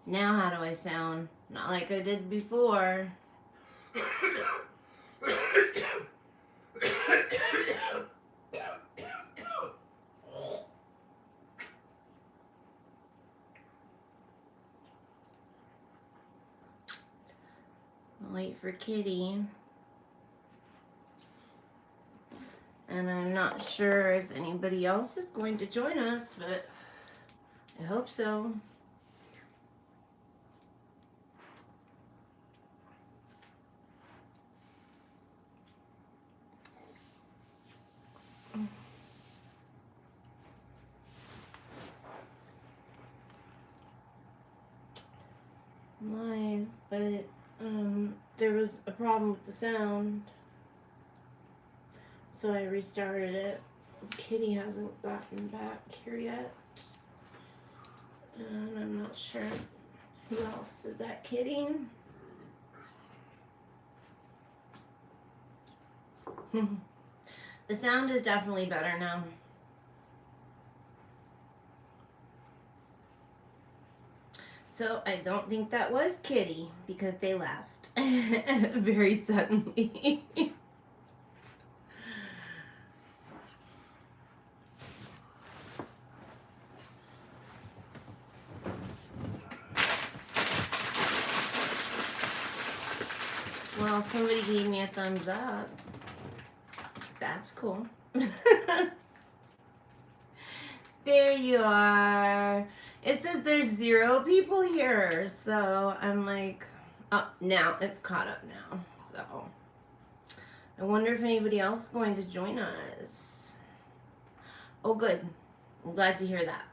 Now how do I sound? Not like I did before. I'll wait for Kitty. And I'm not sure if anybody else is going to join us, but I hope so. Live, but there was a problem with the sound, so I restarted it. Kitty hasn't gotten back here yet, and I'm not sure who else. Is that Kitty? The sound is definitely better now. So I don't think that was Kitty because they left very suddenly. Well, somebody gave me a thumbs up. That's cool. There you are. It says there's 0 people here, so I'm like, oh, now it's caught up now. So I wonder if anybody else is going to join us. Oh, good. I'm glad to hear that.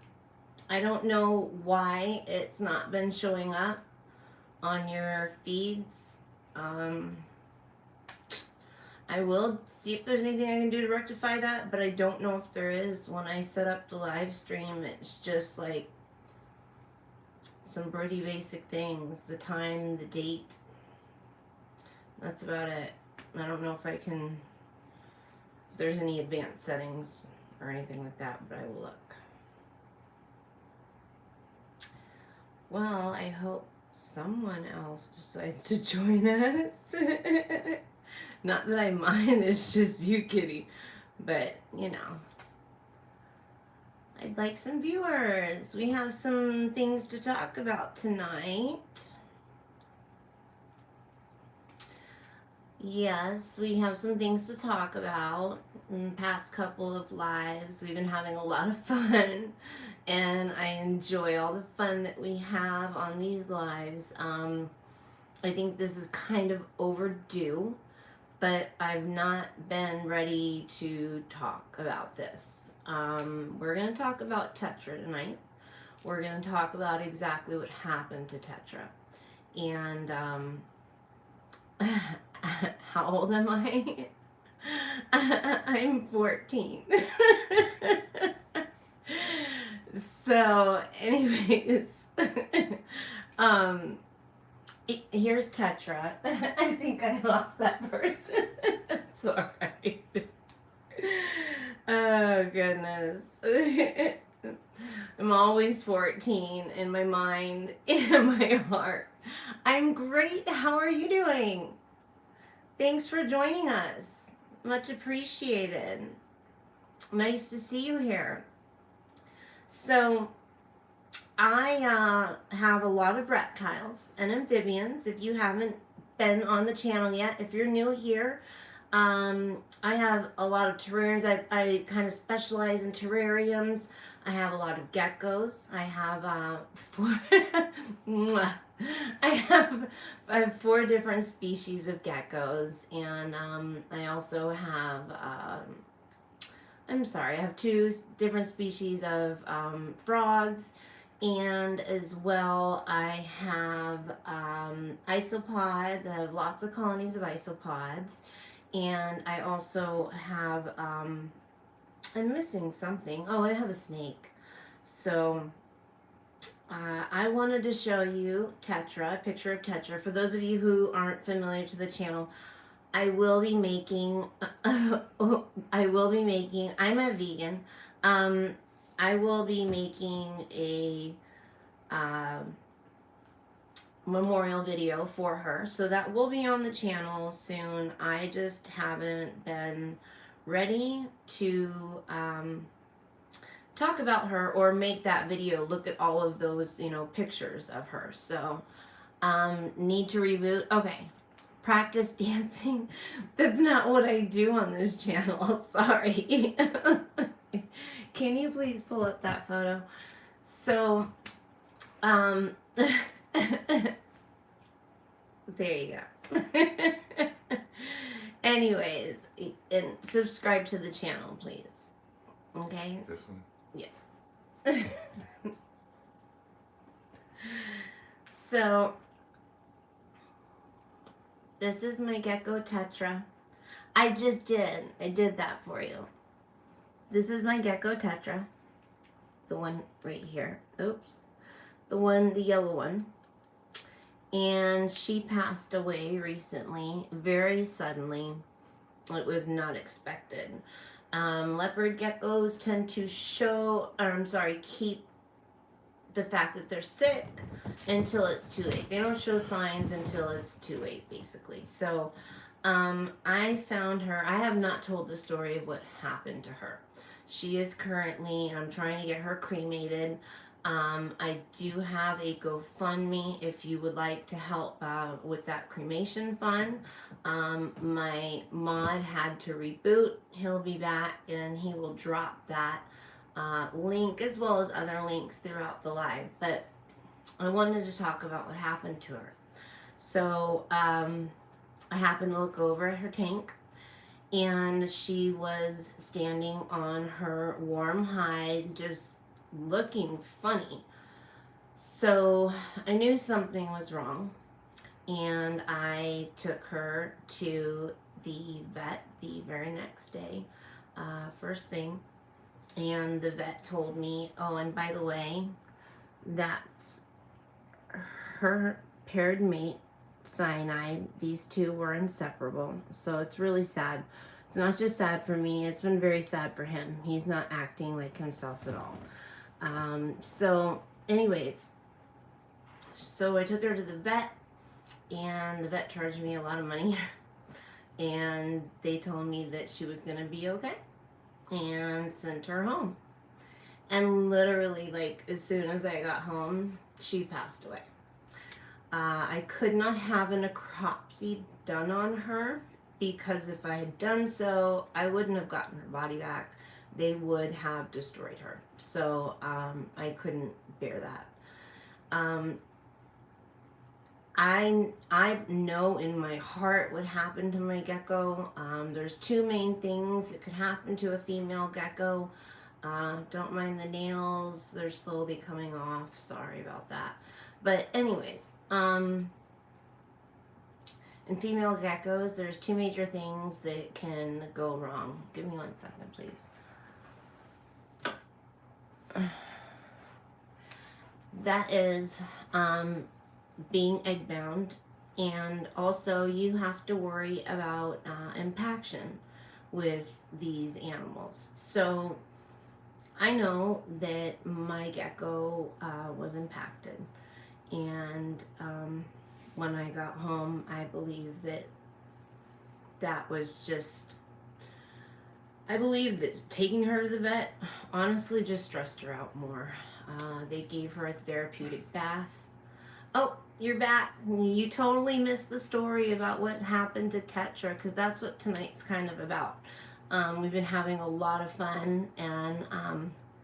I don't know why it's not been showing up on your feeds. I will see if there's anything I can do to rectify that, but I don't know if there is. When I set up the live stream, it's just like some pretty basic things. The time, the date. That's about it. I don't know if I can, if there's any advanced settings or anything like that, but I will look. Well, I hope someone else decides to join us. Not that I mind, it's just you, Kitty. But, you know, I'd like some viewers. We have some things to talk about tonight. Yes, we have some things to talk about. In the past couple of lives, we've been having a lot of fun, and I enjoy all the fun that we have on these lives. I think this is kind of overdue, but I've not been ready to talk about this. We're going to talk about Tetra tonight. We're going to talk about exactly what happened to Tetra. And how old am I? I'm 14. So, anyways, here's Tetra. I think I lost that person. It's alright. Oh, goodness. I'm always 14 in my mind and my heart. I'm great. How are you doing? Thanks for joining us. Much appreciated. Nice to see you here. So, I have a lot of reptiles and amphibians. If you haven't been on the channel yet, if you're new here, I have a lot of terrariums. I kind of specialize in terrariums. I have a lot of geckos. I have I have 4 different species of geckos, and I also have I have 2 different species of frogs, and as well I have isopods. I have lots of colonies of isopods, and I also have I'm missing something. Oh, I have a snake. So I wanted to show you Tetra, a picture of Tetra. For those of you who aren't familiar to the channel, I will be making, I'm a vegan. I will be making a memorial video for her. So that will be on the channel soon. I just haven't been ready to talk about her or make that video, look at all of those, you know, pictures of her. So need to reboot. Okay, practice dancing. That's not what I do on this channel. Sorry. Can you please pull up that photo? So there you go. Anyways, and subscribe to the channel, please. Okay? This one? Yes. So, this is my gecko Tetra. I did that for you. This is my gecko Tetra. The one right here. Oops. The yellow one. And she passed away recently, very suddenly. It was not expected. Leopard geckos tend to keep the fact that they're sick until it's too late. They don't show signs until it's too late, basically. So, I found her. I have not told the story of what happened to her. She is currently, I'm trying to get her cremated. I do have a GoFundMe if you would like to help with that cremation fund. My mod had to reboot. He'll be back and he will drop that link as well as other links throughout the live. But I wanted to talk about what happened to her. So I happened to look over at her tank, and she was standing on her warm hide, just looking funny. So I knew something was wrong, and I took her to the vet the very next day, first thing, and the vet told me, oh, and by the way, that's her paired mate cyanide. These two were inseparable. So it's really sad. It's not just sad for me, it's been very sad for him. He's not acting like himself at all. So anyways, so I took her to the vet, and the vet charged me a lot of money. And they told me that she was gonna be okay, and sent her home. And literally, like, as soon as I got home, she passed away. I could not have an necropsy done on her, because if I had done so, I wouldn't have gotten her body back. They would have destroyed her. So I couldn't bear that. I know in my heart what happened to my gecko. There's two main things that could happen to a female gecko. Don't mind the nails, they're slowly coming off. Sorry about that. But anyways, in female geckos, there's two major things that can go wrong. Give me 1 second, please. That is being egg-bound, and also you have to worry about impaction with these animals. So I know that my gecko was impacted, and when I got home, I believe that was just, I believe that taking her to the vet honestly just stressed her out more. They gave her a therapeutic bath. Oh, you're back. You totally missed the story about what happened to Tetra, because that's what tonight's kind of about. We've been having a lot of fun, and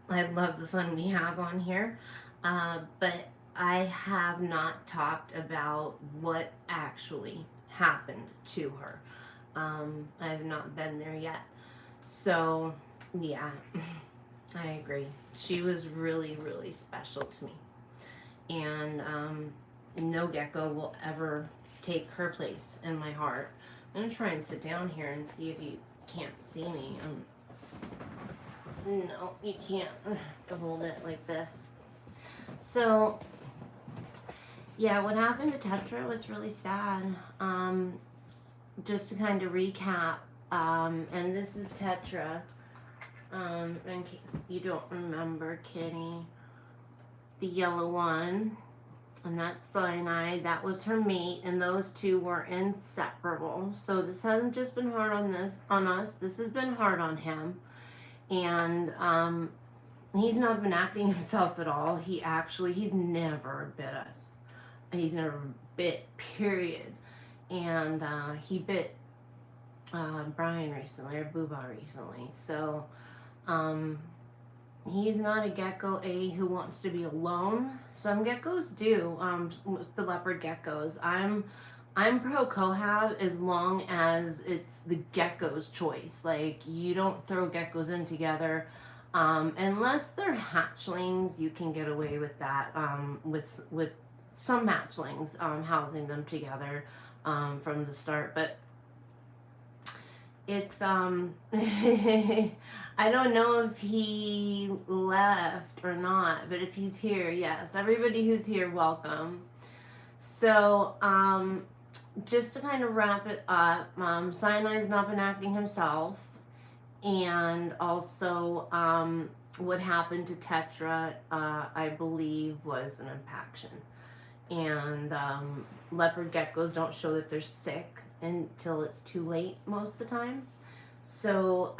I love the fun we have on here. But I have not talked about what actually happened to her. I have not been there yet. So, yeah, I agree. She was really, really special to me. And no gecko will ever take her place in my heart. I'm going to try and sit down here and see if you can't see me. No, you can't. Hold it like this. So, yeah, what happened to Tetra was really sad. Just to kind of recap, and this is Tetra, in case you don't remember Kitty, the yellow one. And that's Cyanide. That was her mate, and those two were inseparable. So this hasn't just been hard on us. This has been hard on him. And he's not been acting himself at all. He's never bit us. He's never bit, period. And he bit Brian recently, or Booba recently. So he's not a gecko who wants to be alone. Some geckos do. With the leopard geckos, I'm pro cohab as long as it's the gecko's choice. Like, you don't throw geckos in together. Unless they're hatchlings, you can get away with that. With some hatchlings, housing them together from the start. But it's I don't know if he left or not, but if he's here, yes, everybody who's here, welcome. So just to kind of wrap it up, Cyanide's not been acting himself, and also what happened to Tetra, I believe, was an impaction. And leopard geckos don't show that they're sick until it's too late most of the time. So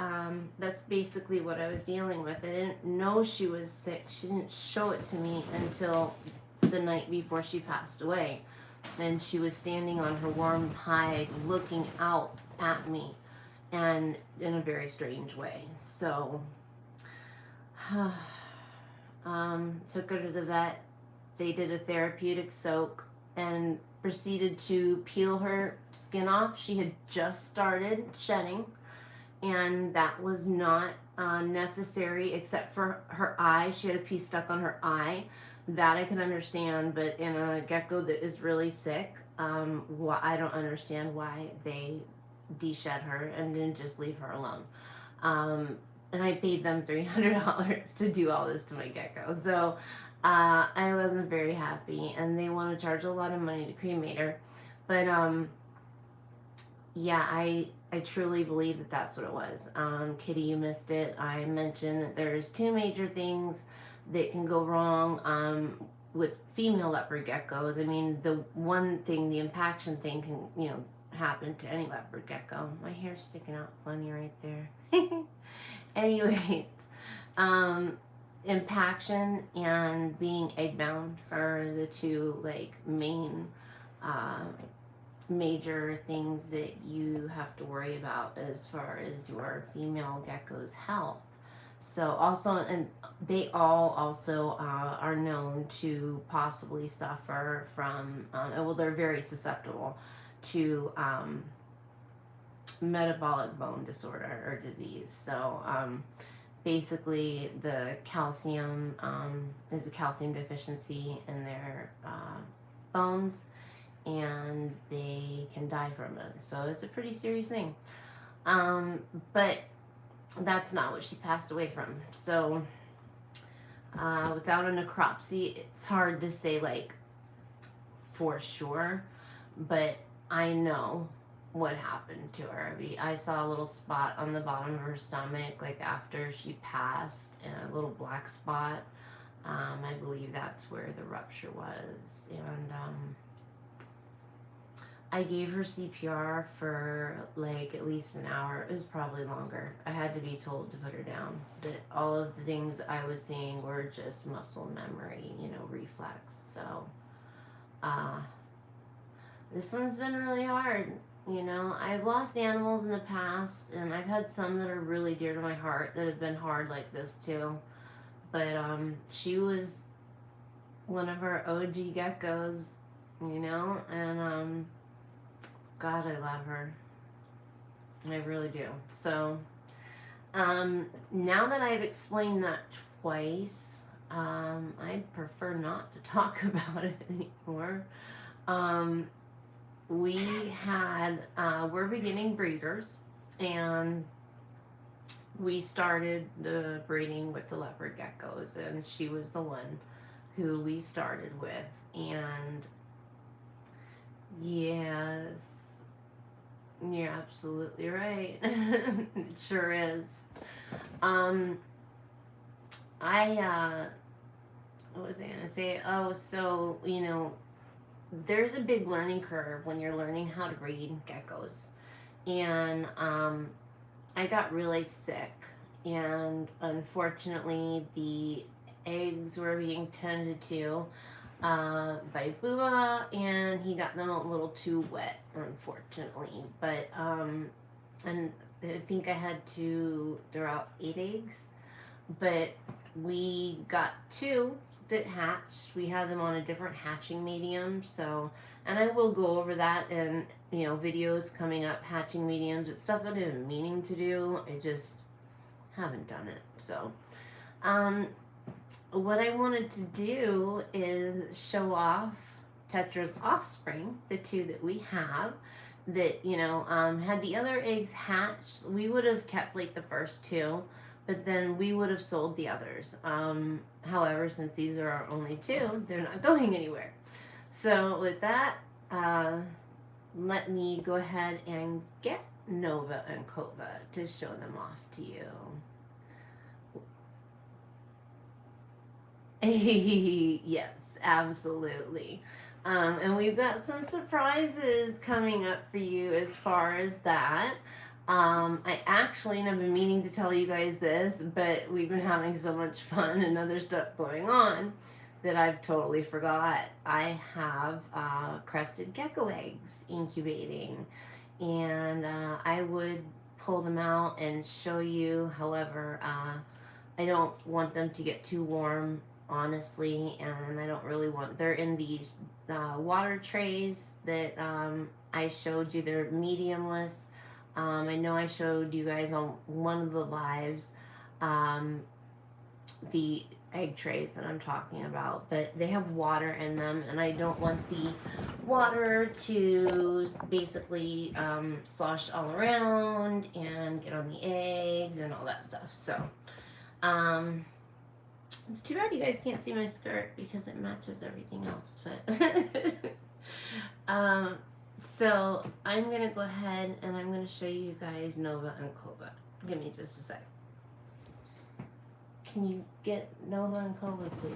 that's basically what I was dealing with. I didn't know she was sick. She didn't show it to me until the night before she passed away. And she was standing on her warm hide looking out at me, and in a very strange way. So took her to the vet. They did a therapeutic soak and proceeded to peel her skin off. She had just started shedding, and that was not necessary except for her eye. She had a piece stuck on her eye. That I can understand, but in a gecko that is really sick, I don't understand why they de-shed her and didn't just leave her alone. And I paid them $300 to do all this to my gecko. So I wasn't very happy, and they want to charge a lot of money to cremate her. But yeah, I truly believe that that's what it was. Kitty, you missed it. I mentioned that there's two major things that can go wrong with female leopard geckos. I mean, the one thing, the impaction thing, can happen to any leopard gecko. My hair's sticking out funny right there. Anyways, impaction and being egg-bound are the two main major things that you have to worry about as far as your female gecko's health. So also, and they all also are known to possibly suffer from, they're very susceptible to metabolic bone disorder or disease. So basically the calcium is a calcium deficiency in their bones, and they can die from it. So it's a pretty serious thing. But that's not what she passed away from. So without a necropsy, it's hard to say for sure, but I know what happened to her. I saw a little spot on the bottom of her stomach after she passed, and a little black spot. I believe that's where the rupture was. And I gave her CPR for at least an hour. It was probably longer. I had to be told to put her down. But all of the things I was seeing were just muscle memory, reflex. So this one's been really hard. I've lost animals in the past, and I've had some that are really dear to my heart that have been hard like this too. But she was one of our OG geckos, and God, I love her. I really do. So, now that I've explained that twice, I'd prefer not to talk about it anymore. We're beginning breeders, and we started the breeding with the leopard geckos, and she was the one who we started with. And yes, you're absolutely right. It sure is. what was I gonna say? Oh, so you know, there's a big learning curve when you're learning how to breed geckos, and I got really sick, and unfortunately, the eggs were being tended to by Booba, and he got them a little too wet, unfortunately. But and I think I had to throw out 8 eggs, but we got 2 that hatched. We had them on a different hatching medium, so, and I will go over that in, you know, videos coming up, hatching mediums. It's stuff that I've been meaning to do. I just haven't done it. So what I wanted to do is show off Tetra's offspring, the 2 that we have, that, you know, had the other eggs hatched, we would have kept like the first 2, but then we would have sold the others. However, since these are our only 2, they're not going anywhere. So with that, let me go ahead and get Nova and Kova to show them off to you. Yes, absolutely. And we've got some surprises coming up for you as far as that. I actually have been meaning to tell you guys this, but we've been having so much fun and other stuff going on that I've totally forgot. I have crested gecko eggs incubating, and I would pull them out and show you. However, I don't want them to get too warm, honestly, and I don't really want, they're in these water trays that I showed you. They're mediumless. I know I showed you guys on one of the lives the egg trays that I'm talking about, but they have water in them, and I don't want the water to basically slosh all around and get on the eggs and all that stuff. So it's too bad you guys can't see my skirt because it matches everything else, but so I'm gonna go ahead and I'm gonna show you guys Nova and Kova. Give me just a sec. Can you get Nova and Kova, please?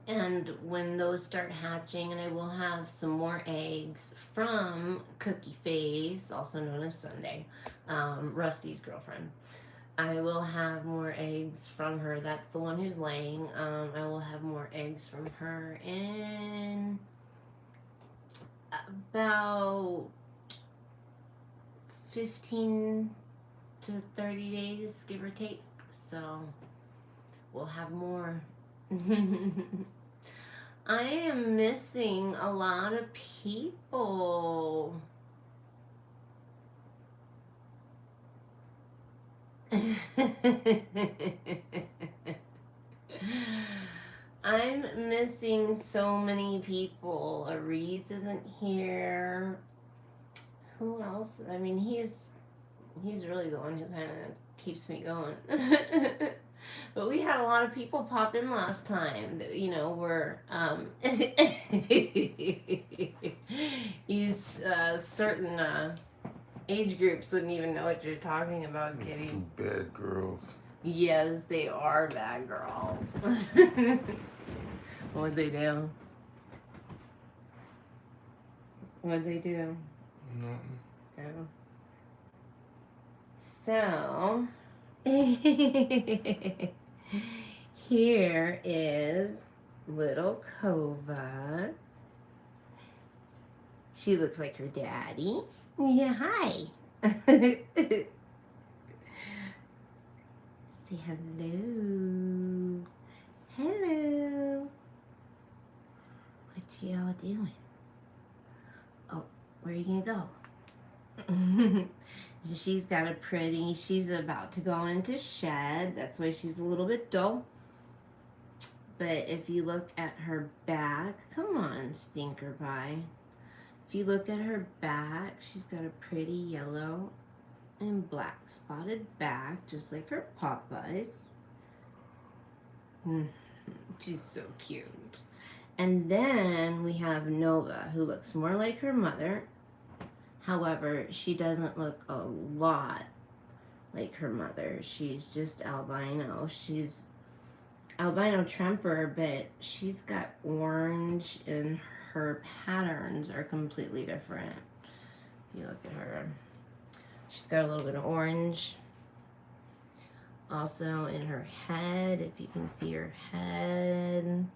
And when those start hatching, and I will have some more eggs from Cookie Face, also known as Sunday, Rusty's girlfriend. I will have more eggs from her. That's the one who's laying. I will have more eggs from her in about 15 to 30 days, give or take. So we'll have more. I am missing a lot of people. I'm missing so many people. Aries isn't here. Who else? I mean, he's really the one who kind of keeps me going. But we had a lot of people pop in last time that, you know, were these certain age groups wouldn't even know what you're talking about, Kitty. Some bad girls. Yes, they are bad girls. What'd they do? What'd they do? Nothing. Oh. So, here is little Kova. She looks like her daddy. Yeah, hi. Say hello. Hello. What y'all doing? Oh, where are you gonna go? She's got a pretty, she's about to go into shed. That's why she's a little bit dull. But if you look at her back, come on, stinker pie. If you look at her back, she's got a pretty yellow and black spotted back, just like her Popeyes. She's so cute. And then we have Nova, who looks more like her mother, However, she doesn't look a lot like her mother. She's just albino. She's albino tremper, but she's got orange and her patterns are completely different. If you look at her, she's got a little bit of orange. Also in her head, if you can see her head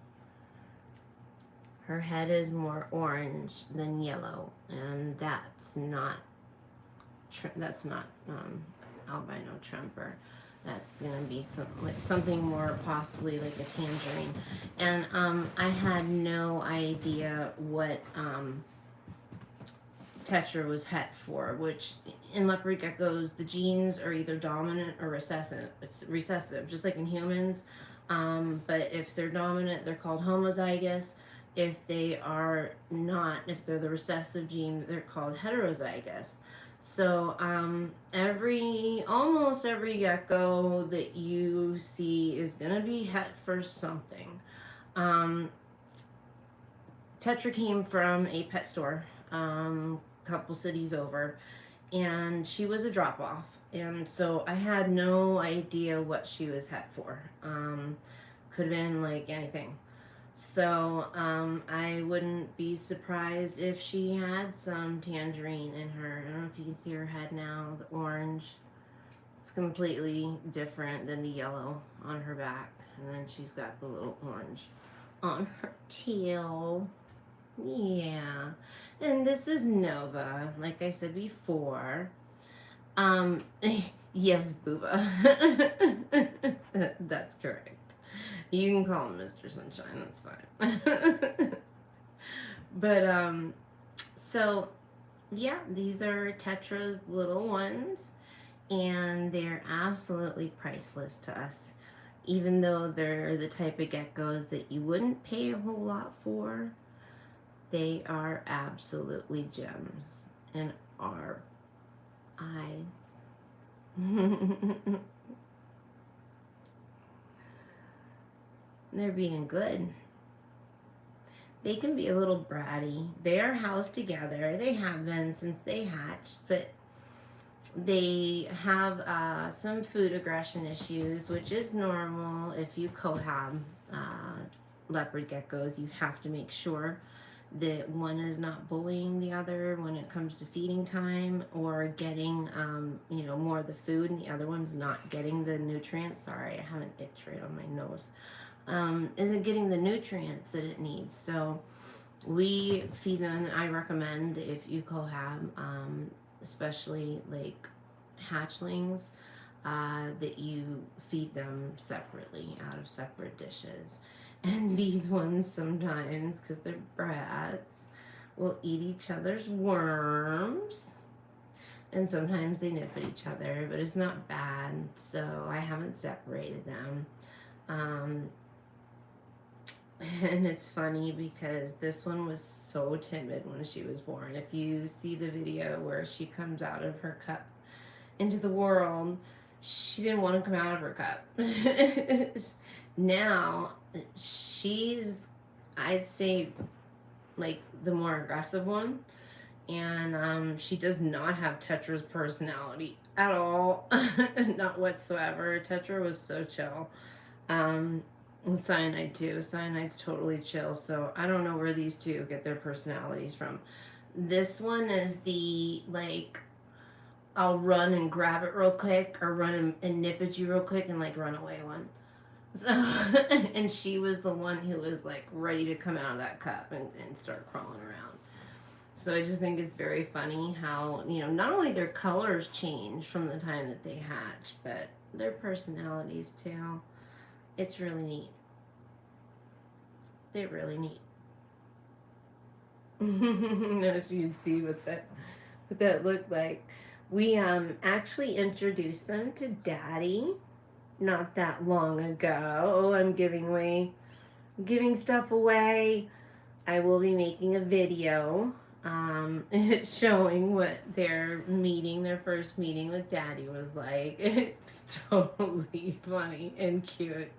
is more orange than yellow, and that's not albino tremper. That's gonna be something more, possibly like a tangerine. And I had no idea what Tetra was het for, which in leopard geckos the genes are either dominant or recessive. It's recessive, just like in humans. But if they're dominant, they're called homozygous. If they are not, if they're the recessive gene, they're called heterozygous. So almost every gecko that you see is gonna be het for something. Tetra came from a pet store, couple cities over, and she was a drop off, and so I had no idea what she was het for. Could have been like anything. So I wouldn't be surprised if she had some tangerine in her. I don't know if you can see her head now, the orange. It's completely different than the yellow on her back. And then she's got the little orange on her tail. Yeah. And this is Nova, like I said before. Yes, Booba. That's correct. You can call him Mr. Sunshine, that's fine. But, so, yeah, these are Tetra's little ones, and they're absolutely priceless to us. Even though they're the type of geckos that you wouldn't pay a whole lot for, they are absolutely gems in our eyes. They're being good. They can be a little bratty. They are housed together. They have been since they hatched, but they have some food aggression issues, which is normal if you cohab leopard geckos. You have to make sure that one is not bullying the other when it comes to feeding time or getting more of the food, and the other one's not getting the nutrients. Sorry, I have an itch right on my nose. Isn't getting the nutrients that it needs. So we feed them, and I recommend if you cohab, especially like hatchlings, that you feed them separately out of separate dishes. And these ones sometimes, because they're brats, will eat each other's worms. And sometimes they nip at each other, but it's not bad. So I haven't separated them. And it's funny because this one was so timid when she was born. If you see the video where she comes out of her cup into the world, she didn't want to come out of her cup. Now, she's, I'd say, like the more aggressive one. And she does not have Tetra's personality at all. Not whatsoever. Tetra was so chill. And Cyanide too. Cyanide's totally chill. So I don't know where these two get their personalities from. This one is the, like, I'll run and grab it real quick, or run and nip at you real quick and like run away one. So, and she was the one who was like ready to come out of that cup and start crawling around. So I just think it's very funny how, not only their colors change from the time that they hatch, but their personalities too. It's really neat. They're really neat. As you can see what that looked like. We actually introduced them to Daddy not that long ago. Oh, I'm giving stuff away. I will be making a video showing what their first meeting with Daddy was like. It's totally funny and cute.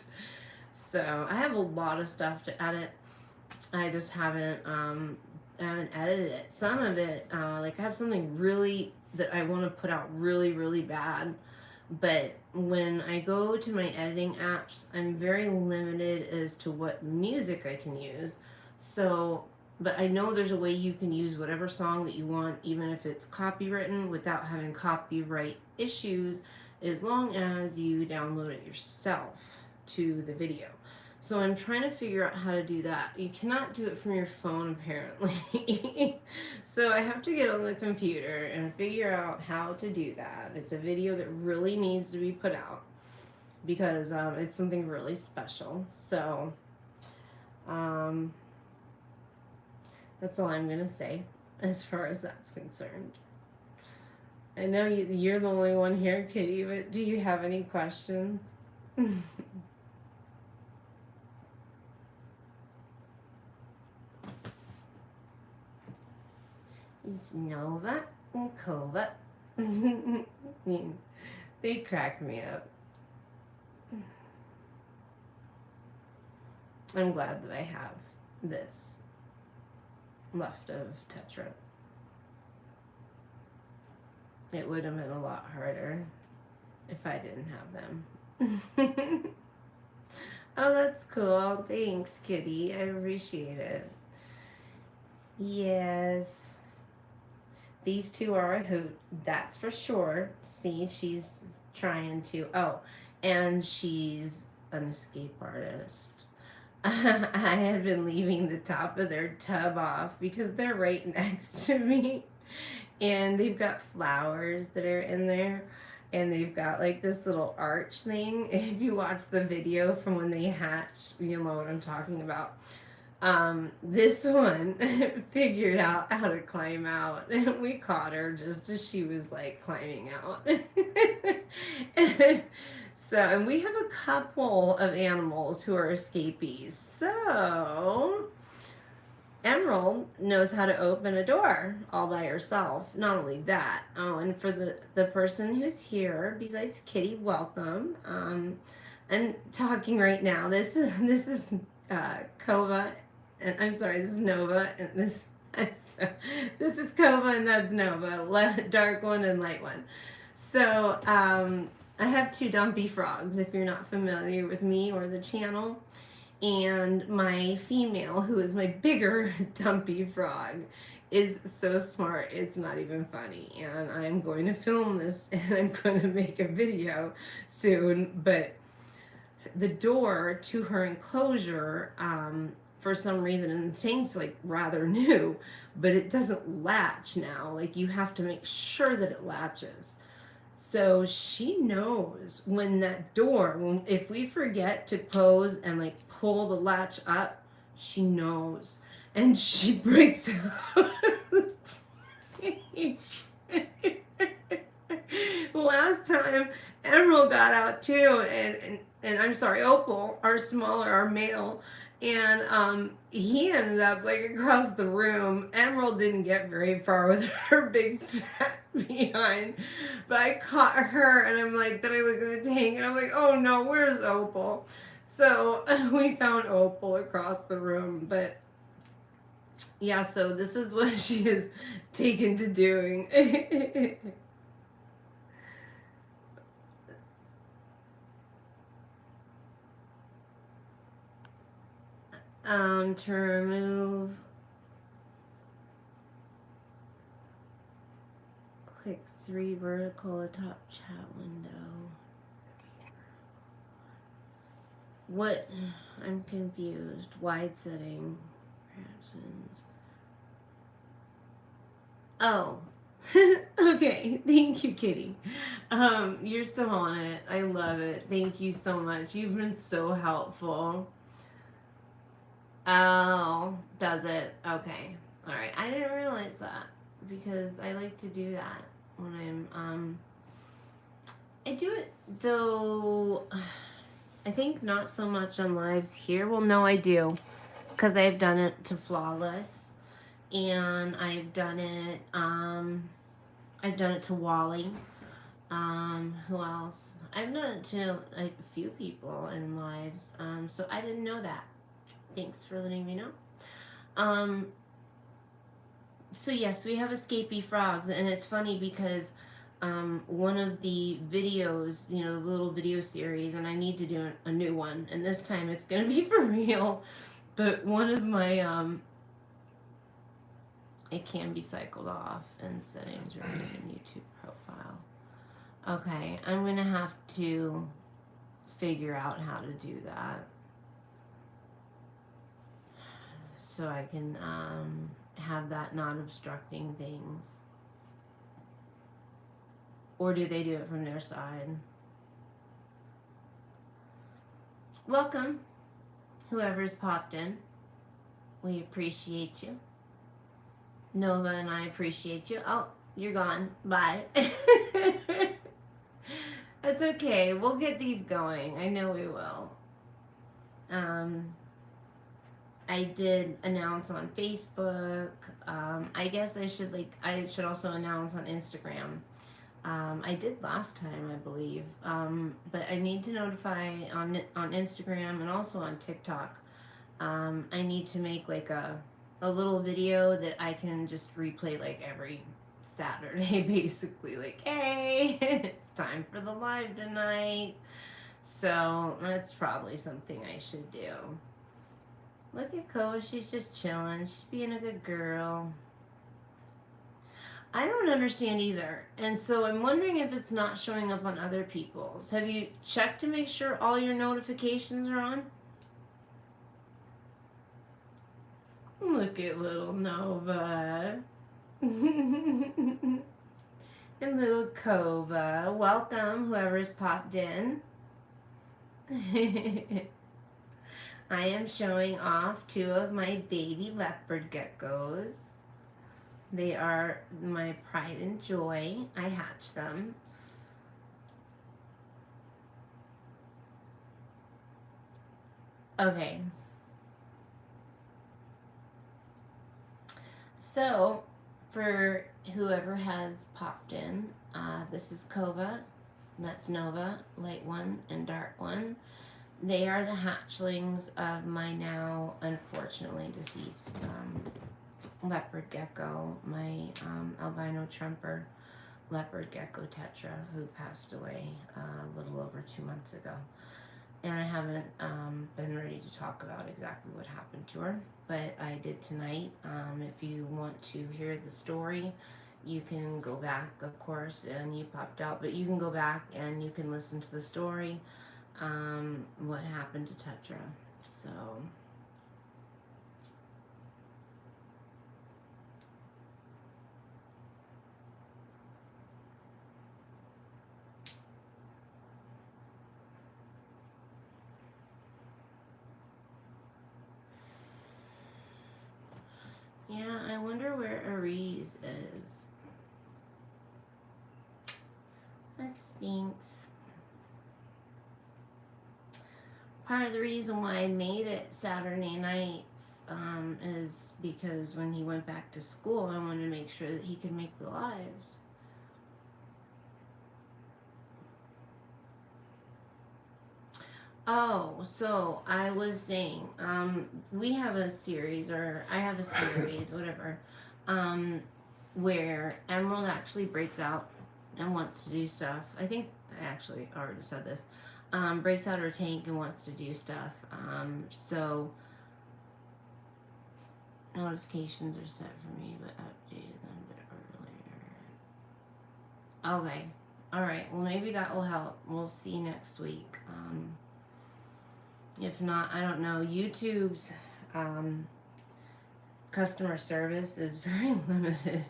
So I have a lot of stuff to edit. I just haven't I haven't edited it. Some of it, like I have something really that I want to put out really, really bad. But when I go to my editing apps, I'm very limited as to what music I can use. So, but I know there's a way you can use whatever song that you want, even if it's copywritten, without having copyright issues, as long as you download it yourself to the video. So I'm trying to figure out how to do that. You cannot do it from your phone, apparently. So I have to get on the computer and figure out how to do that. It's a video that really needs to be put out because it's something really special. So that's all I'm going to say as far as that's concerned. I know you're the only one here, Kitty, but do you have any questions? It's Nova and Kova. They crack me up. I'm glad that I have this left of Tetra. It would have been a lot harder if I didn't have them. Oh, that's cool. Thanks, Kitty. I appreciate it. Yes. These two are a hoot, that's for sure. See, she's trying to. Oh, and she's an escape artist. I have been leaving the top of their tub off because they're right next to me. And they've got flowers that are in there. And they've got like this little arch thing. If you watch the video from when they hatch, you know what I'm talking about. This one figured out how to climb out, and we caught her just as she was like climbing out. And we have a couple of animals who are escapees. So Emerald knows how to open a door all by herself. Not only that, oh, and for the person who's here besides Kitty, welcome. I'm talking right now. This is Kova. And I'm sorry, this is Nova, and this is Kova, and that's Nova, dark one and light one. So I have two dumpy frogs, if you're not familiar with me or the channel, and my female, who is my bigger dumpy frog, is so smart, it's not even funny. And I'm going to film this, and I'm going to make a video soon, but the door to her enclosure, for some reason, and the thing's like rather new, but it doesn't latch now. Like you have to make sure that it latches. So she knows when that door, if we forget to close and like pull the latch up, she knows. And she breaks out. Last time Emerald got out too, and I'm sorry, Opal, our smaller, our male, and he ended up like across the room. Emerald didn't get very far with her big fat behind, but I caught her, and I'm like, then I look at the tank, and I'm like, oh no, where's Opal? So we found Opal across the room, but yeah, so this is what she is taken to doing. To remove, click 3 vertical atop chat window. What? I'm confused. Wide setting. Options. Oh. Okay. Thank you, Kitty. You're so on it. I love it. Thank you so much. You've been so helpful. Oh, does it? Okay. All right. I didn't realize that because I like to do that when I'm I do it though I think not so much on lives here. Well, no, I do because I've done it to Flawless, and I've done it to Wally. Who else? I've done it to a few people in lives. So I didn't know that. Thanks for letting me know. So yes, we have escapee frogs, and it's funny because one of the videos, you know, the little video series, and I need to do a new one, and this time it's gonna be for real. But one of my it can be cycled off in settings or in YouTube profile. Okay, I'm gonna have to figure out how to do that so I can have that not obstructing things. Or do they do it from their side? Welcome, whoever's popped in. We appreciate you. Nova and I appreciate you. Oh, you're gone. Bye. That's okay. We'll get these going. I know we will. I did announce on Facebook. I guess I should also announce on Instagram. I did last time, I believe. But I need to notify on Instagram and also on TikTok. I need to make like a little video that I can just replay like every Saturday, basically. Like, hey, it's time for the live tonight. So that's probably something I should do. Look at Kova, she's just chilling. She's being a good girl. I don't understand either. And so I'm wondering if it's not showing up on other people's. Have you checked to make sure all your notifications are on? Look at little Nova. And little Kova. Welcome, whoever's popped in. I am showing off 2 of my baby leopard geckos. They are my pride and joy. I hatched them. Okay. So, for whoever has popped in, this is Kova, that's Nova, light one and dark one. They are the hatchlings of my now unfortunately deceased leopard gecko, my albino trumper leopard gecko Tetra, who passed away a little over 2 months ago. And I haven't been ready to talk about exactly what happened to her, but I did tonight. If you want to hear the story, you can go back, of course, and you popped out, but you can go back and you can listen to the story, what happened to Tetra. So, yeah, I wonder where Aries is. That stinks. Part of the reason why I made it Saturday nights is because when he went back to school, I wanted to make sure that he could make the lives. Oh, so I was saying, we have a series, or I have a series, whatever, where Emerald actually breaks out and wants to do stuff. I think I actually already said this. Breaks out her tank and wants to do stuff. So notifications are set for me, but updated them a bit earlier. Okay. All right. Well, maybe that will help. We'll see next week. If not, I don't know. YouTube's customer service is very limited.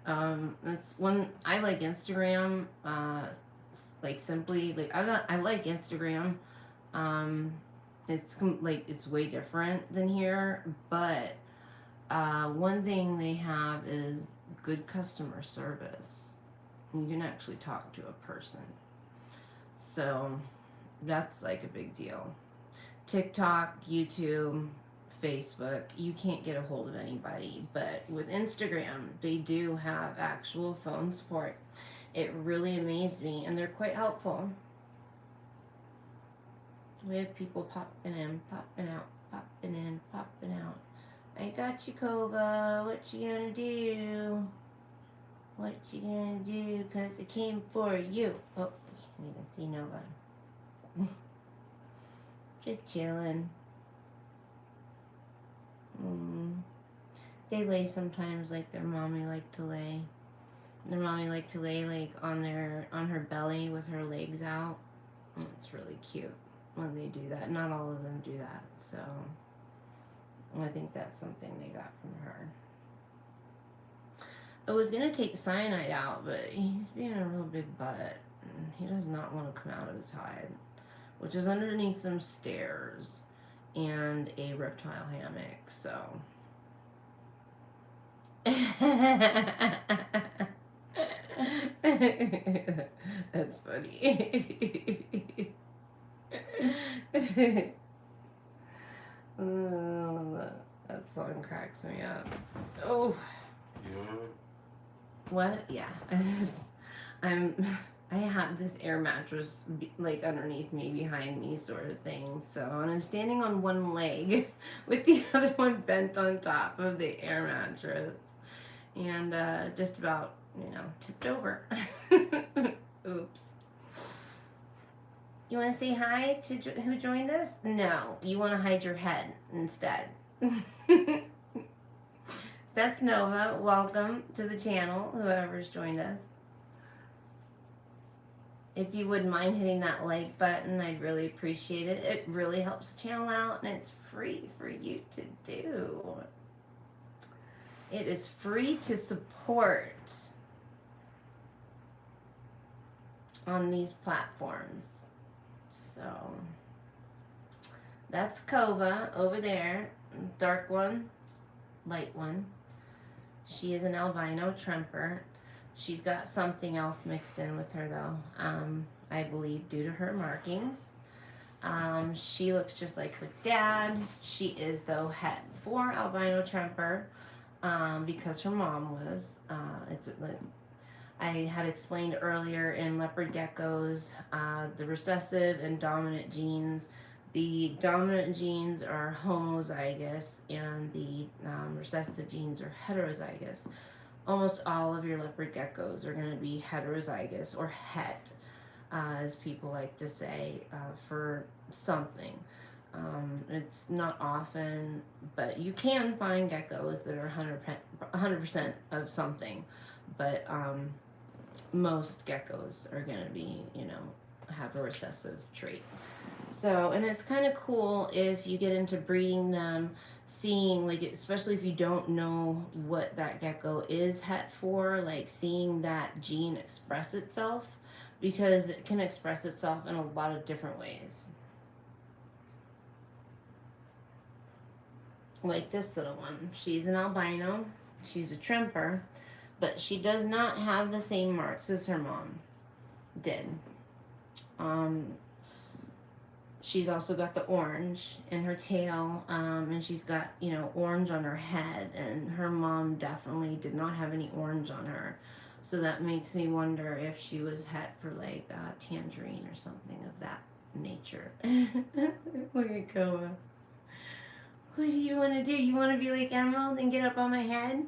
That's one. I like Instagram. Like simply, like I like Instagram. It's way different than here, but one thing they have is good customer service. You can actually talk to a person, so that's like a big deal. TikTok, YouTube, Facebook, you can't get a hold of anybody, but with Instagram, they do have actual phone support. It really amazed me, and they're quite helpful. We have people popping in, popping out, popping in, popping out. I got you, Kova. What you gonna do? What you gonna do? Cause it came for you. Oh, you can't even see Nova. Just chilling. They lay sometimes like their mommy like to lay. Their mommy like to lay like on her belly with her legs out. It's really cute when they do that. Not all of them do that, so I think that's something they got from her. I was gonna take Cyanide out, but he's being a real big butt. He does not want to come out of his hide, which is underneath some stairs and a reptile hammock, so. That's funny. That song cracks me up. Oh. Yeah. What? Yeah. I have this air mattress like underneath me, behind me, sort of thing. So, and I'm standing on one leg with the other one bent on top of the air mattress, and just about, tipped over. Oops. You want to say hi to who joined us? No, you want to hide your head instead. That's Nova. Welcome to the channel, whoever's joined us. If you wouldn't mind hitting that like button, I'd really appreciate it. It really helps the channel out, and it's free for you to do. It is free to support on these platforms. So that's Kova over there, dark one, light one. She is an albino tremper. She's got something else mixed in with her though, I believe due to her markings. She looks just like her dad. She is though het for albino tremper, because her mom was. I had explained earlier in leopard geckos, the recessive and dominant genes. The dominant genes are homozygous and the recessive genes are heterozygous. Almost all of your leopard geckos are going to be heterozygous, or het, as people like to say, for something. It's not often, but you can find geckos that are 100% of something, but most geckos are going to be, have a recessive trait. So, and it's kind of cool if you get into breeding them, seeing, like, especially if you don't know what that gecko is het for, like seeing that gene express itself, because it can express itself in a lot of different ways. Like this little one. She's an albino. She's a tremper, but she does not have the same marks as her mom did. She's also got the orange in her tail, and she's got, orange on her head, and her mom definitely did not have any orange on her. So that makes me wonder if she was het for like tangerine or something of that nature. Look at Koa. What do you want to do? You want to be like Emerald and get up on my head?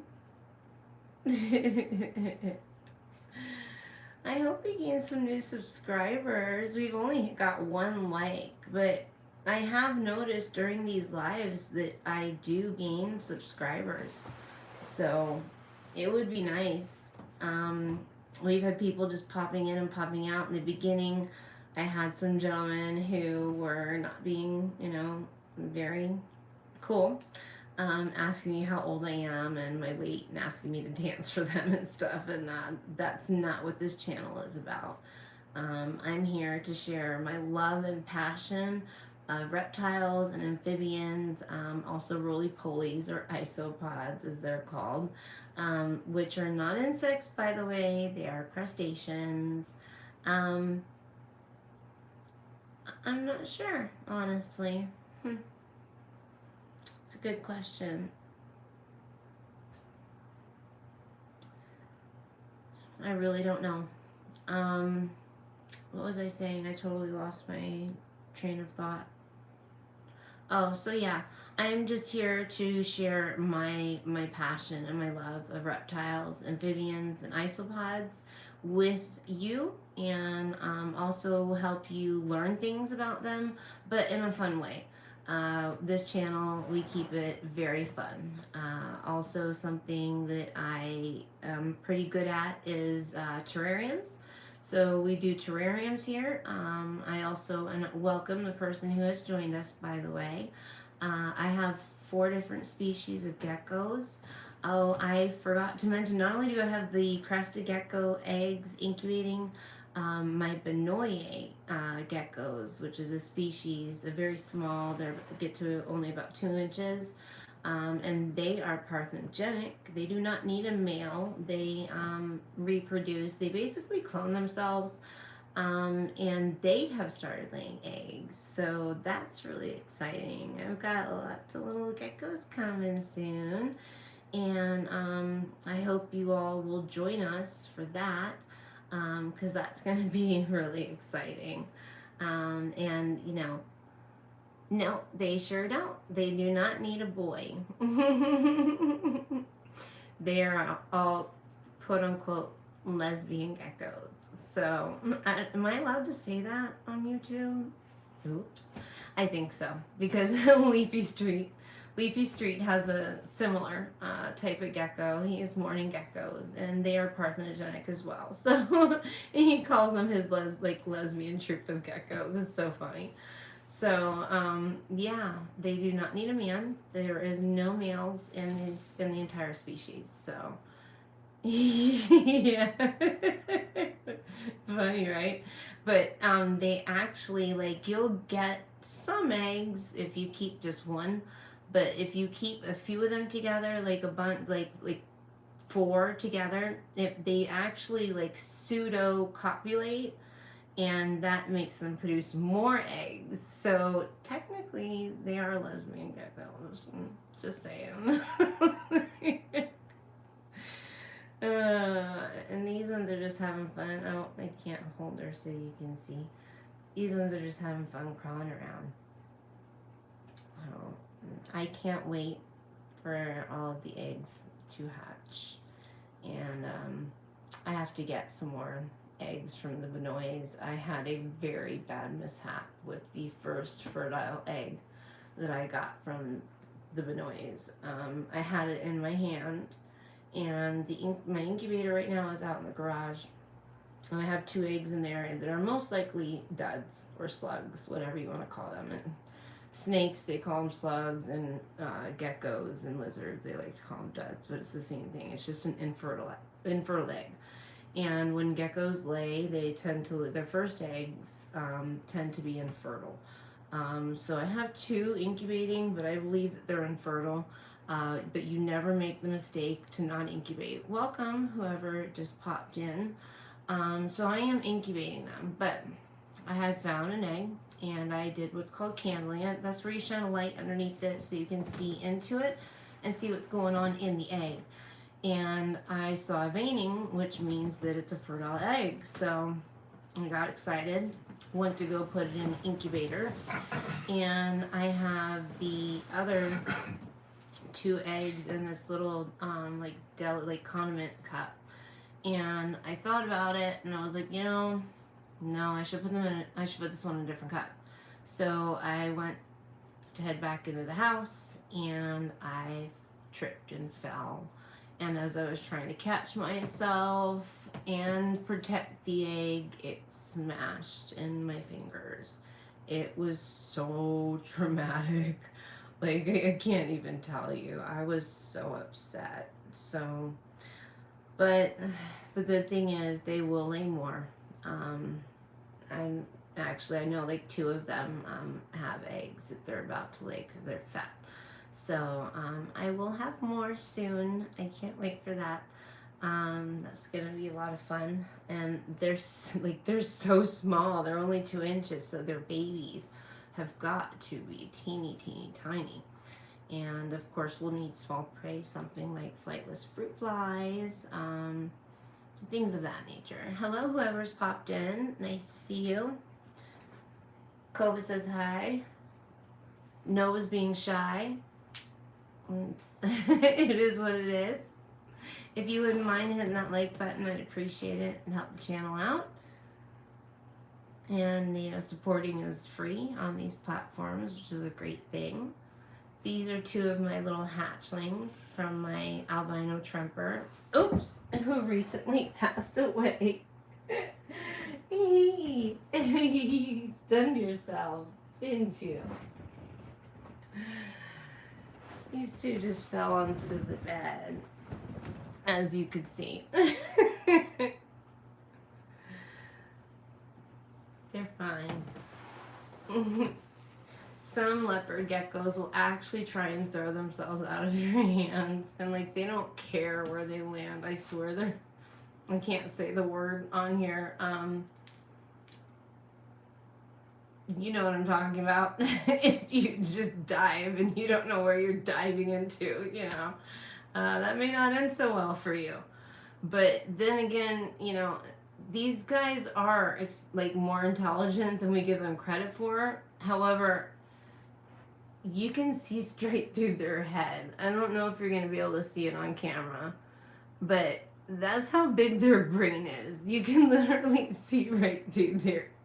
I hope we gain some new subscribers. We've only got one like, but I have noticed during these lives that I do gain subscribers. So it would be nice. We've had people just popping in and popping out. In the beginning, I had some gentlemen who were not being, very cool. Asking me how old I am and my weight, and asking me to dance for them and stuff, and that's not what this channel is about. I'm here to share my love and passion of reptiles and amphibians, also roly-polies, or isopods as they're called, which are not insects, by the way. They are crustaceans. I'm not sure, honestly. It's a good question. I really don't know. What was I saying? I totally lost my train of thought. Oh, so yeah, I'm just here to share my passion and my love of reptiles, amphibians, and isopods with you, and also help you learn things about them, but in a fun way. This channel, we keep it very fun. Also, something that I am pretty good at is terrariums. So we do terrariums here. I also and welcome the person who has joined us, by the way. I have 4 different species of geckos. Oh, I forgot to mention, not only do I have the crested gecko eggs incubating, my Benoye geckos, which is a species, a very small, they get to only about 2 inches, and they are parthenogenic. They do not need a male. They reproduce. They basically clone themselves, and they have started laying eggs, so that's really exciting. I've got lots of little geckos coming soon, and I hope you all will join us for that, because that's going to be really exciting. And no, they sure don't. They do not need a boy. They are all quote unquote lesbian geckos. So, am I allowed to say that on YouTube? Oops. I think so, because Leafy Street has a similar type of gecko. He has morning geckos, and they are parthenogenic as well. So he calls them his lesbian troop of geckos. It's so funny. So yeah, they do not need a man. There is no males in the entire species. So yeah, funny, right? But they actually, like, you'll get some eggs if you keep just one, but if you keep a few of them together, like a bunch, like 4 together, if they actually like pseudo copulate, and that makes them produce more eggs. So technically, they are lesbian geckos. Just saying. And these ones are just having fun. I can't hold her so you can see. These ones are just having fun crawling around. Oh, I can't wait for all of the eggs to hatch. And I have to get some more eggs from the Benoys. I had a very bad mishap with the first fertile egg that I got from the Benoys. I had it in my hand, and my incubator right now is out in the garage. And I have 2 eggs in there that are most likely duds or slugs, whatever you want to call them. And snakes, they call them slugs, and geckos and lizards, they like to call them duds, but it's the same thing. It's just an infertile egg. And when geckos lay, they tend to, their first eggs tend to be infertile. So I have 2 incubating, but I believe that they're infertile. But you never make the mistake to not incubate. Welcome, whoever just popped in. So I am incubating them, but I had found an egg, and I did what's called candling it. That's where you shine a light underneath it so you can see into it and see what's going on in the egg. And I saw veining, which means that it's a fertile egg. So I got excited, went to go put it in the incubator, and I have the other 2 eggs in this little like condiment cup. And I thought about it, and I was like, no, I should put them in. I should put this one in a different cup. So I went to head back into the house, and I tripped and fell. And as I was trying to catch myself and protect the egg, it smashed in my fingers. It was so traumatic. Like, I can't even tell you. I was so upset. So, but the good thing is they will lay more. I know like 2 of them have eggs that they're about to lay because they're fat. So I will have more soon. I can't wait for that. That's gonna be a lot of fun. And they're so small. They're only 2 inches, so their babies have got to be teeny tiny. And of course, we'll need small prey, something like flightless fruit flies, things of that nature. Hello, whoever's popped in. Nice to see you. Kova says hi. Nova's being shy. It is what it is. If you wouldn't mind hitting that like button, I'd appreciate it and help the channel out. And supporting is free on these platforms, which is a great thing. These are two of my little hatchlings from my albino tremper, oops, who recently passed away. You stunned yourself, didn't you? These two just fell onto the bed, as you could see. They're fine. Some leopard geckos will actually try and throw themselves out of your hands, and they don't care where they land. I swear I can't say the word on here. You know what I'm talking about. If you just dive and you don't know where you're diving into, that may not end so well for you. But then again, these guys are more intelligent than we give them credit for. However, you can see straight through their head. I don't know if you're going to be able to see it on camera, but that's how big their brain is. You can literally see right through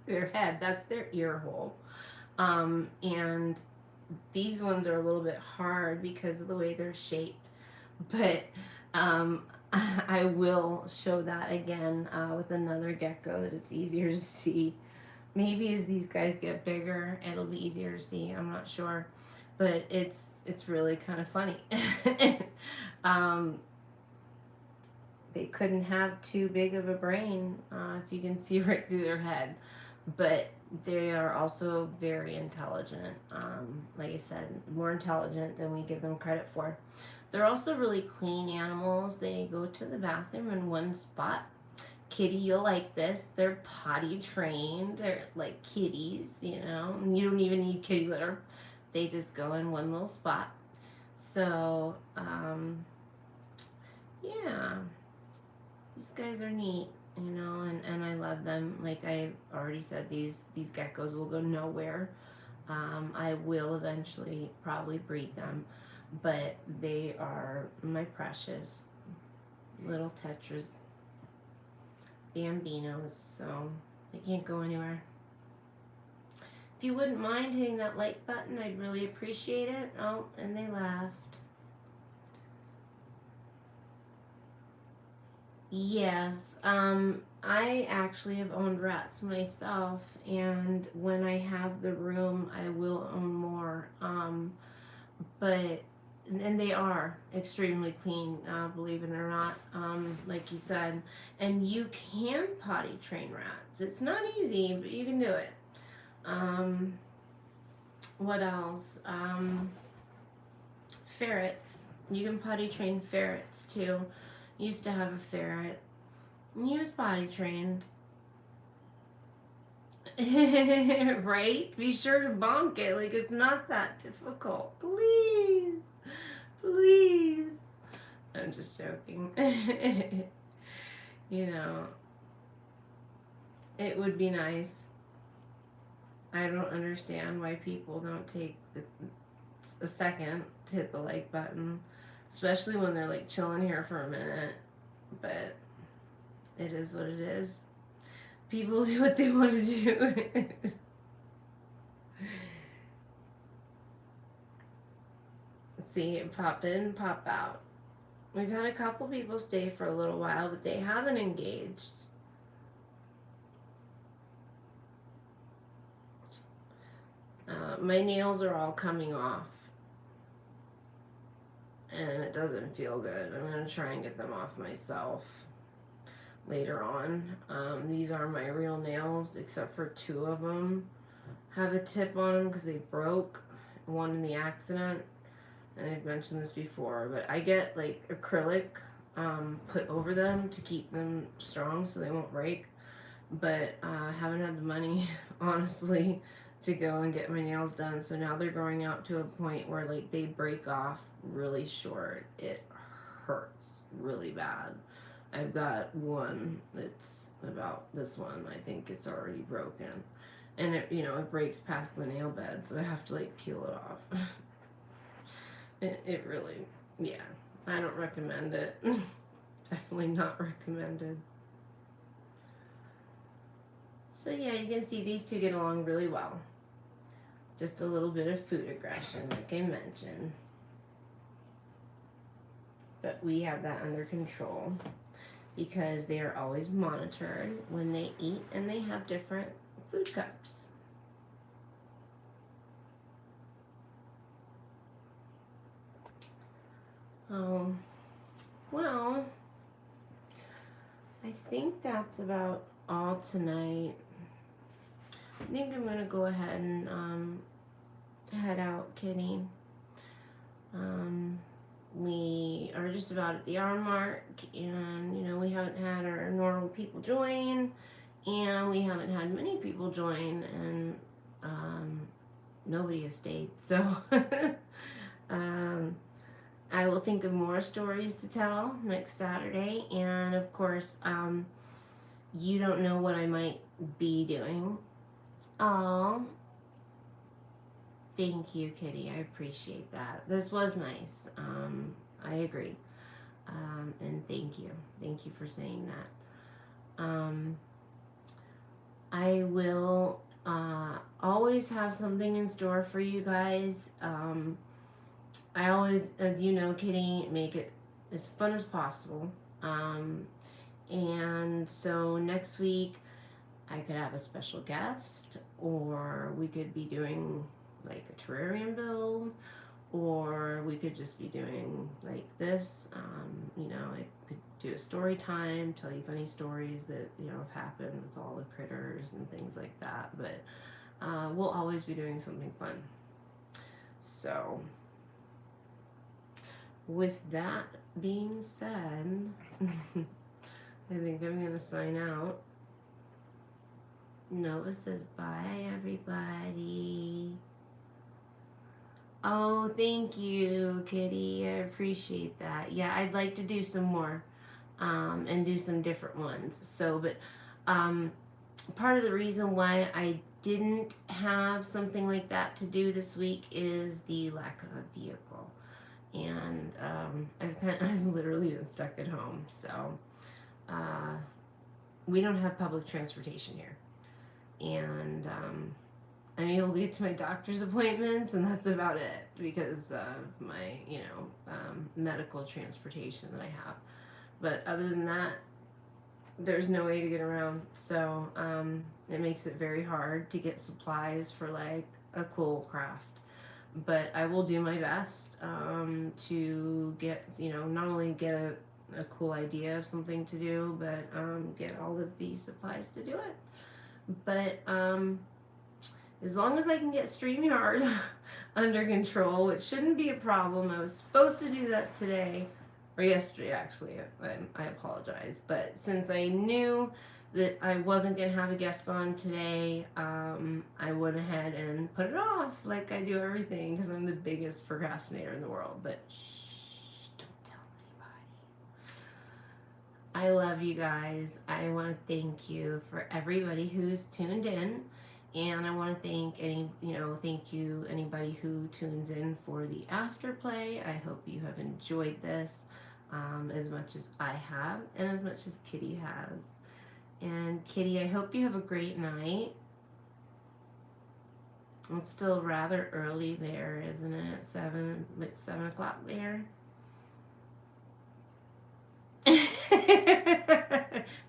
their head. That's their ear hole. And these ones are a little bit hard because of the way they're shaped. But I will show that again with another gecko that it's easier to see. Maybe as these guys get bigger, it'll be easier to see. I'm not sure. But it's really kind of funny. They couldn't have too big of a brain if you can see right through their head. But they are also very intelligent. Like I said, more intelligent than we give them credit for. They're also really clean animals. They go to the bathroom in one spot. Kitty, you'll like this. They're potty trained. They're like kitties, You don't even need kitty litter. They just go in one little spot. So, yeah. These guys are neat, and I love them. Like I already said, these geckos will go nowhere. I will eventually probably breed them, but they are my precious little Tetras, bambinos, so they can't go anywhere. If you wouldn't mind hitting that like button, I'd really appreciate it. Oh, and they left. Yes, I actually have owned rats myself, and when I have the room, I will own more. And they are extremely clean, believe it or not, like you said. And you can potty train rats. It's not easy, but you can do it. What else? Ferrets. You can potty train ferrets too. Used to have a ferret. He was potty trained. Right? Be sure to bonk it. It's not that difficult. Please. Please. I'm just joking. It would be nice. I don't understand why people don't take a second to hit the like button, especially when they're chilling here for a minute. But it is what it is. People do what they want to do. See, pop in, pop out. We've had a couple people stay for a little while, but they haven't engaged. My nails are all coming off, and it doesn't feel good. I'm going to try and get them off myself later on. These are my real nails, except for two of them have a tip on them because they broke, one in the accident, and I've mentioned this before, but I get acrylic put over them to keep them strong so they won't break, but I haven't had the money, honestly, to go and get my nails done. So now they're growing out to a point where they break off really short. It hurts really bad. I've got one that's about this one. I think it's already broken. and it, you know, it breaks past the nail bed, so I have to like peel it off. It really, yeah, I don't recommend it. Definitely not recommended. So yeah, you can see these two get along really well. Just a little bit of food aggression, like I mentioned. But we have that under control because they are always monitored when they eat, and they have different food cups. Oh, well, I think that's about all tonight. I think I'm gonna go ahead and head out, Kitty. We are just about at the hour mark, and you know, we haven't had our normal people join, and we haven't had many people join, and nobody has stayed. So I will think of more stories to tell next Saturday, and of course, you don't know what I might be doing. Oh, thank you, Kitty. I appreciate that. This was nice. I agree. And thank you. Thank you for saying that. I will always have something in store for you guys. I always, as you know, Kitty, make it as fun as possible. And so next week, I could have a special guest, or we could be doing like a terrarium build, or we could just be doing like this. You know, I could do a story time, tell you funny stories that, you know, have happened with all the critters and things like that. But we'll always be doing something fun. So, with that being said, I think I'm going to sign out. Nova says bye, everybody. Oh, thank you, Kitty. I appreciate that. Yeah, I'd like to do some more and do some different ones. So, but part of the reason why I didn't have something like that to do this week is the lack of a vehicle. And I've literally been stuck at home. So, we don't have public transportation here. And I'm able to get to my doctor's appointments, and that's about it because of my, you know, medical transportation that I have. But other than that, there's no way to get around. So it makes it very hard to get supplies for like a cool craft. But I will do my best to get, you know, not only get a cool idea of something to do, but get all of these supplies to do it. But as long as I can get StreamYard under control, which shouldn't be a problem. I was supposed to do that today, or yesterday actually. I apologize. But since I knew that I wasn't going to have a guest on today, I went ahead and put it off like I do everything because I'm the biggest procrastinator in the world. But shh, don't tell anybody. I love you guys. I want to thank you for everybody who's tuned in. And I want to thank thank you anybody who tunes in for the afterplay. I hope you have enjoyed this as much as I have, and as much as Kitty has. And Kitty, I hope you have a great night. It's still rather early there, isn't it? It's 7 o'clock there.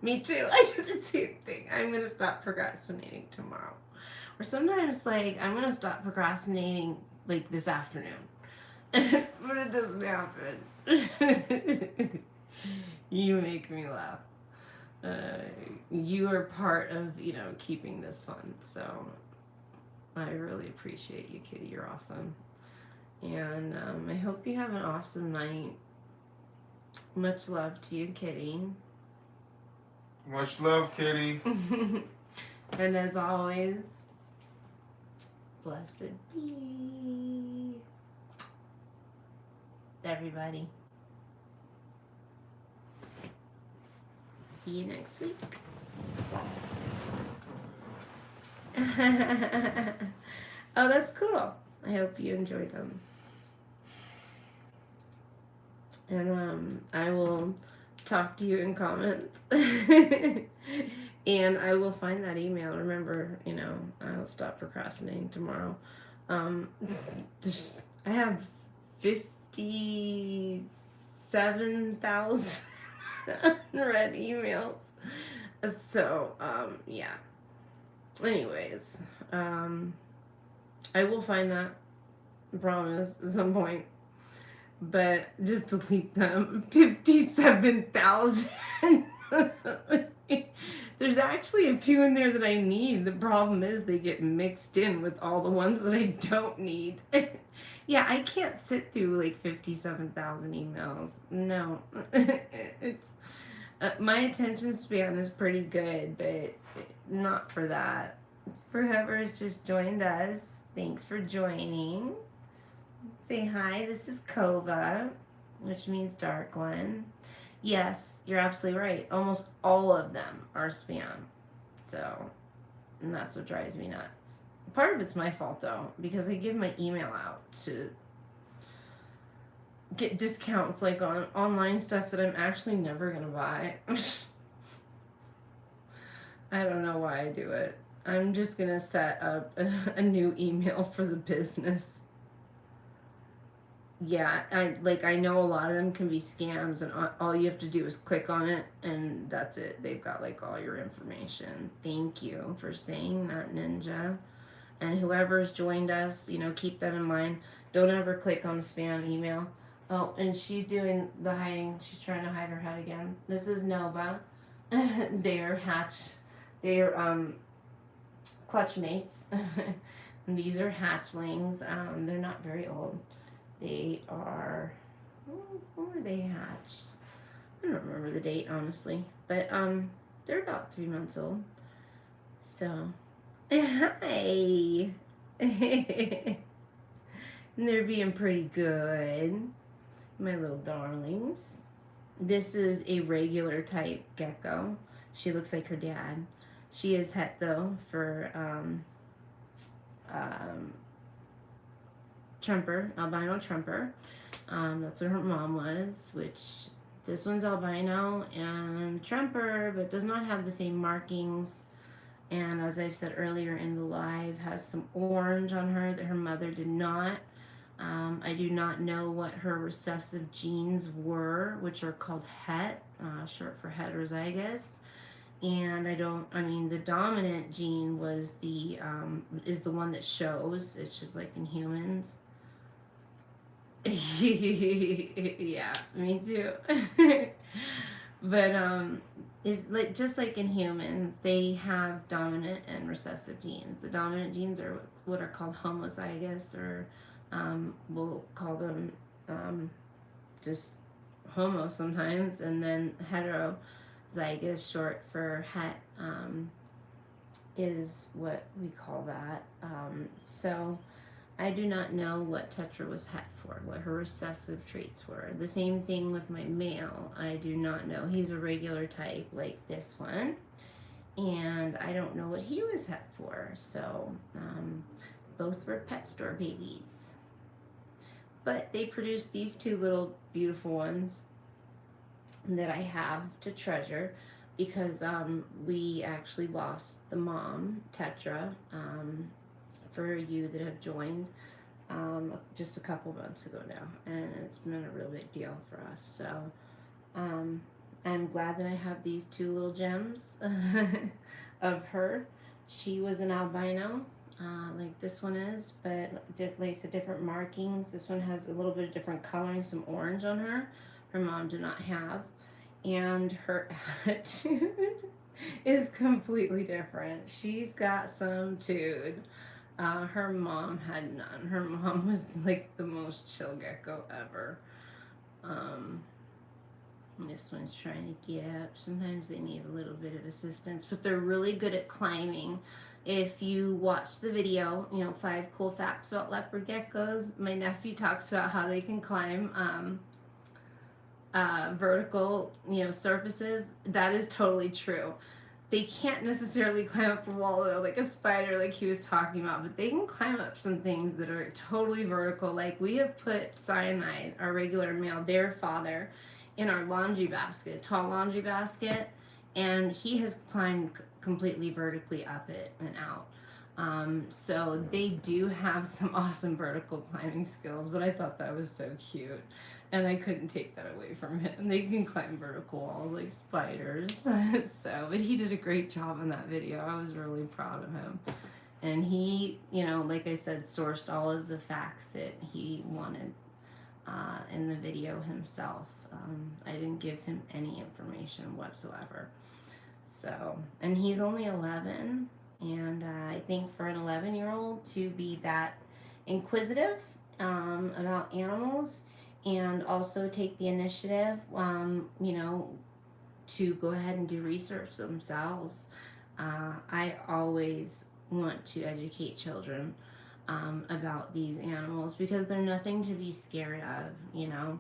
Me too. I do the same thing. I'm gonna stop procrastinating tomorrow. Or sometimes, like, I'm gonna stop procrastinating, like, this afternoon. But it doesn't happen. You make me laugh. You are part of, you know, keeping this fun. So, I really appreciate you, Kitty. You're awesome. And I hope you have an awesome night. Much love to you, Kitty. Much love, Kitty. And as always, blessed be everybody. See you next week. Oh, that's cool. I hope you enjoy them. And I will talk to you in comments. And I will find that email. Remember, I'll stop procrastinating tomorrow. Um, I have 57,000 unread emails. So, yeah. Anyways, I will find that, I promise, at some point. But just delete them. 57,000. There's actually a few in there that I need. The problem is they get mixed in with all the ones that I don't need. Yeah, I can't sit through like 57,000 emails. No. It's my attention span is pretty good, but not for that. It's for whoever's just joined us. Thanks for joining. Say hi, this is Kova, which means dark one. Yes, you're absolutely right. Almost all of them are spam. So, and that's what drives me nuts. Part of it's my fault though, because I give my email out to get discounts like on online stuff that I'm actually never gonna buy. I don't know why I do it. I'm just gonna set up a new email for the business. Yeah, I know a lot of them can be scams, and all you have to do is click on it, and that's it. They've got like all your information. Thank you for saying that, Ninja. And whoever's joined us, keep that in mind. Don't ever click on the spam email. Oh, and she's doing the hiding. She's trying to hide her head again. This is Nova. They're clutch mates. And these are hatchlings. They're not very old. They are, when were they hatched? I don't remember the date, honestly. But they're about 3 months old. So, hi. And they're being pretty good. My little darlings. This is a regular type gecko. She looks like her dad. She is het though for Trumper, albino Trumper. That's what her mom was, which this one's albino and Trumper, but does not have the same markings. And as I've said earlier in the live, has some orange on her that her mother did not. I do not know what her recessive genes were, which are called het, short for heterozygous. And the dominant gene was is the one that shows. It's just like in humans. Yeah, me too. But it's like just like in humans, they have dominant and recessive genes. The dominant genes are what are called homozygous, or we'll call them just homo sometimes, and then heterozygous, short for het, is what we call that. So I do not know what Tetra was het for, what her recessive traits were. The same thing with my male. I do not know. He's a regular type like this one. And I don't know what he was het for. So both were pet store babies. But they produced these two little beautiful ones that I have to treasure, because we actually lost the mom, Tetra, for you that have joined just a couple months ago now, and it's been a real big deal for us. So I'm glad that I have these two little gems of her. She was an albino, like this one is, but like I said, different markings. This one has a little bit of different coloring, some orange on her. Her mom did not have. And her attitude is completely different. She's got some tude. Her mom had none. Her mom was like the most chill gecko ever. This one's trying to get up. Sometimes they need a little bit of assistance, but they're really good at climbing. If you watch the video, 5 cool facts about leopard geckos, my nephew talks about how they can climb vertical, surfaces. That is totally true. they can't necessarily climb up a wall though, like a spider like he was talking about, but they can climb up some things that are totally vertical. Like we have put Cyanide, our regular male, their father, in our laundry basket, tall laundry basket, and he has climbed completely vertically up it and out. So they do have some awesome vertical climbing skills, but I thought that was so cute. And I couldn't take that away from him. They can climb vertical walls like spiders. So, but he did a great job in that video. I was really proud of him. And he, you know, like I said, sourced all of the facts that he wanted in the video himself. I didn't give him any information whatsoever. So, and he's only 11. And I think for an 11-year-old to be that inquisitive about animals and also take the initiative, you know, to go ahead and do research themselves. I always want to educate children about these animals because they're nothing to be scared of, you know.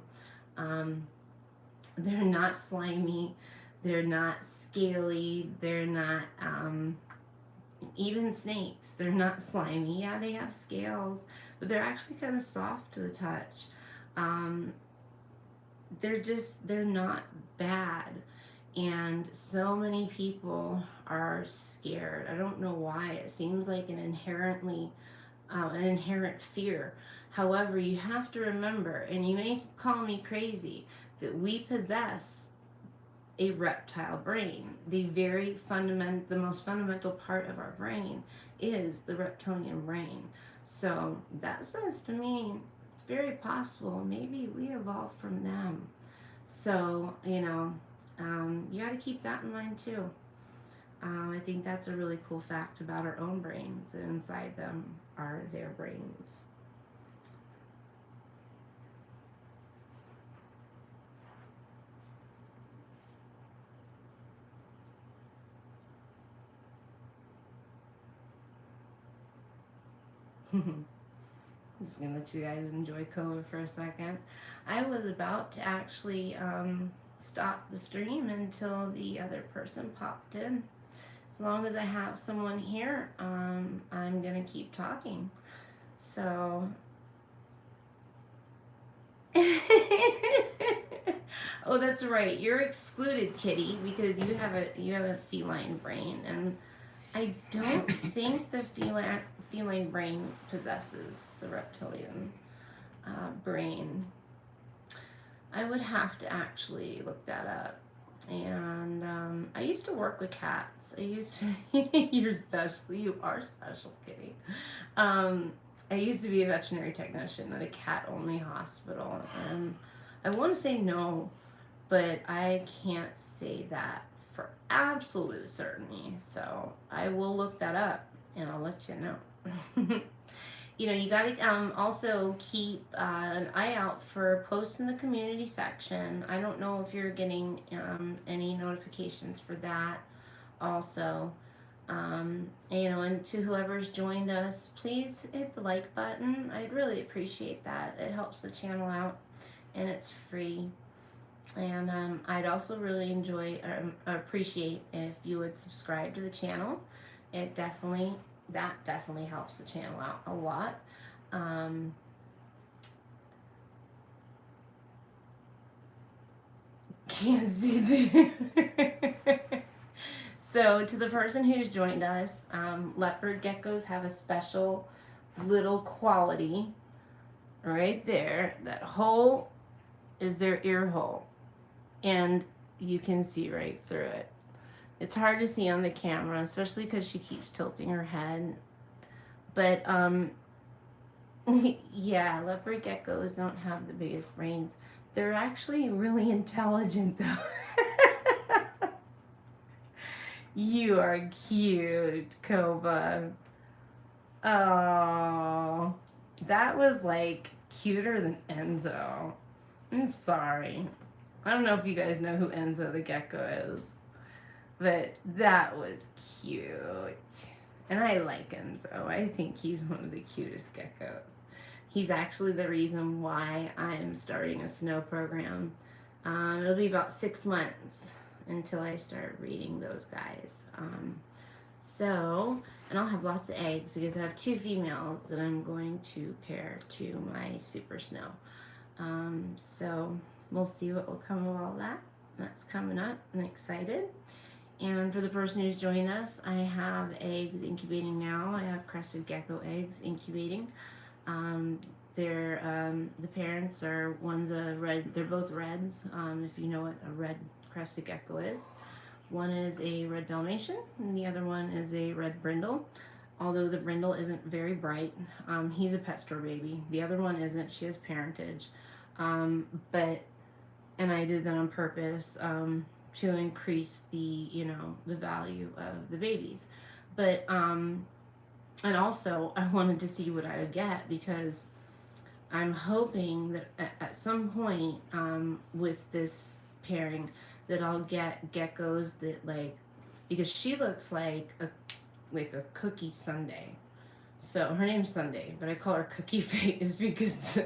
They're not slimy, they're not scaly, they're not, even snakes, they're not slimy. Yeah, they have scales, but they're actually kind of soft to the touch. They're not bad, and so many people are scared. I don't know why. It seems like an inherent fear. However, you have to remember, and you may call me crazy, that we possess a reptile brain. The most fundamental part of our brain is the reptilian brain. So that says to me, it's very possible maybe we evolved from them. So, you know, you got to keep that in mind too. I think that's a really cool fact about our own brains, and inside them are their brains. I'm just gonna let you guys enjoy Kova for a second. I was about to actually stop the stream until the other person popped in. As long as I have someone here, I'm gonna keep talking. So. Oh, that's right. You're excluded, Kitty, because you have a feline brain, and I don't think the feline brain possesses the reptilian brain. I would have to actually look that up. And I used to work with cats. You're special. You are special, Kitty. I used to be a veterinary technician at a cat-only hospital, and I want to say no, but I can't say that for absolute certainty. So I will look that up, and I'll let you know. You know, you got to also keep an eye out for posts in the community section. I don't know if you're getting any notifications for that also. You know, and to whoever's joined us, please hit the like button. I'd really appreciate that. It helps the channel out, and it's free. And I'd also really appreciate if you would subscribe to the channel. That definitely helps the channel out a lot. Can't see there. So to the person who's joined us, leopard geckos have a special little quality right there. That hole is their ear hole, and you can see right through it. It's hard to see on the camera, especially because she keeps tilting her head. But yeah, leopard geckos don't have the biggest brains. They're actually really intelligent though. You are cute, Kova. Oh, that was like cuter than Enzo. I'm sorry. I don't know if you guys know who Enzo the gecko is, but that was cute. And I like Enzo. I think he's one of the cutest geckos. He's actually the reason why I'm starting a snow program. It'll be about 6 months until I start reading those guys. And I'll have lots of eggs because I have 2 females that I'm going to pair to my super snow. So we'll see what will come of all that. That's coming up. I'm excited. And for the person who's joined us, I have eggs incubating now. I have crested gecko eggs incubating. The parents are, one's a red, they're both reds, if you know what a red crested gecko is. One is a red Dalmatian, and the other one is a red brindle. Although the brindle isn't very bright, he's a pet store baby. The other one isn't. She has parentage, and I did that on purpose to increase the value of the babies. But and also I wanted to see what I would get because I'm hoping that at some point with this pairing that I'll get geckos that because she looks like a cookie sundae. So her name's Sunday, but I call her Cookie Face because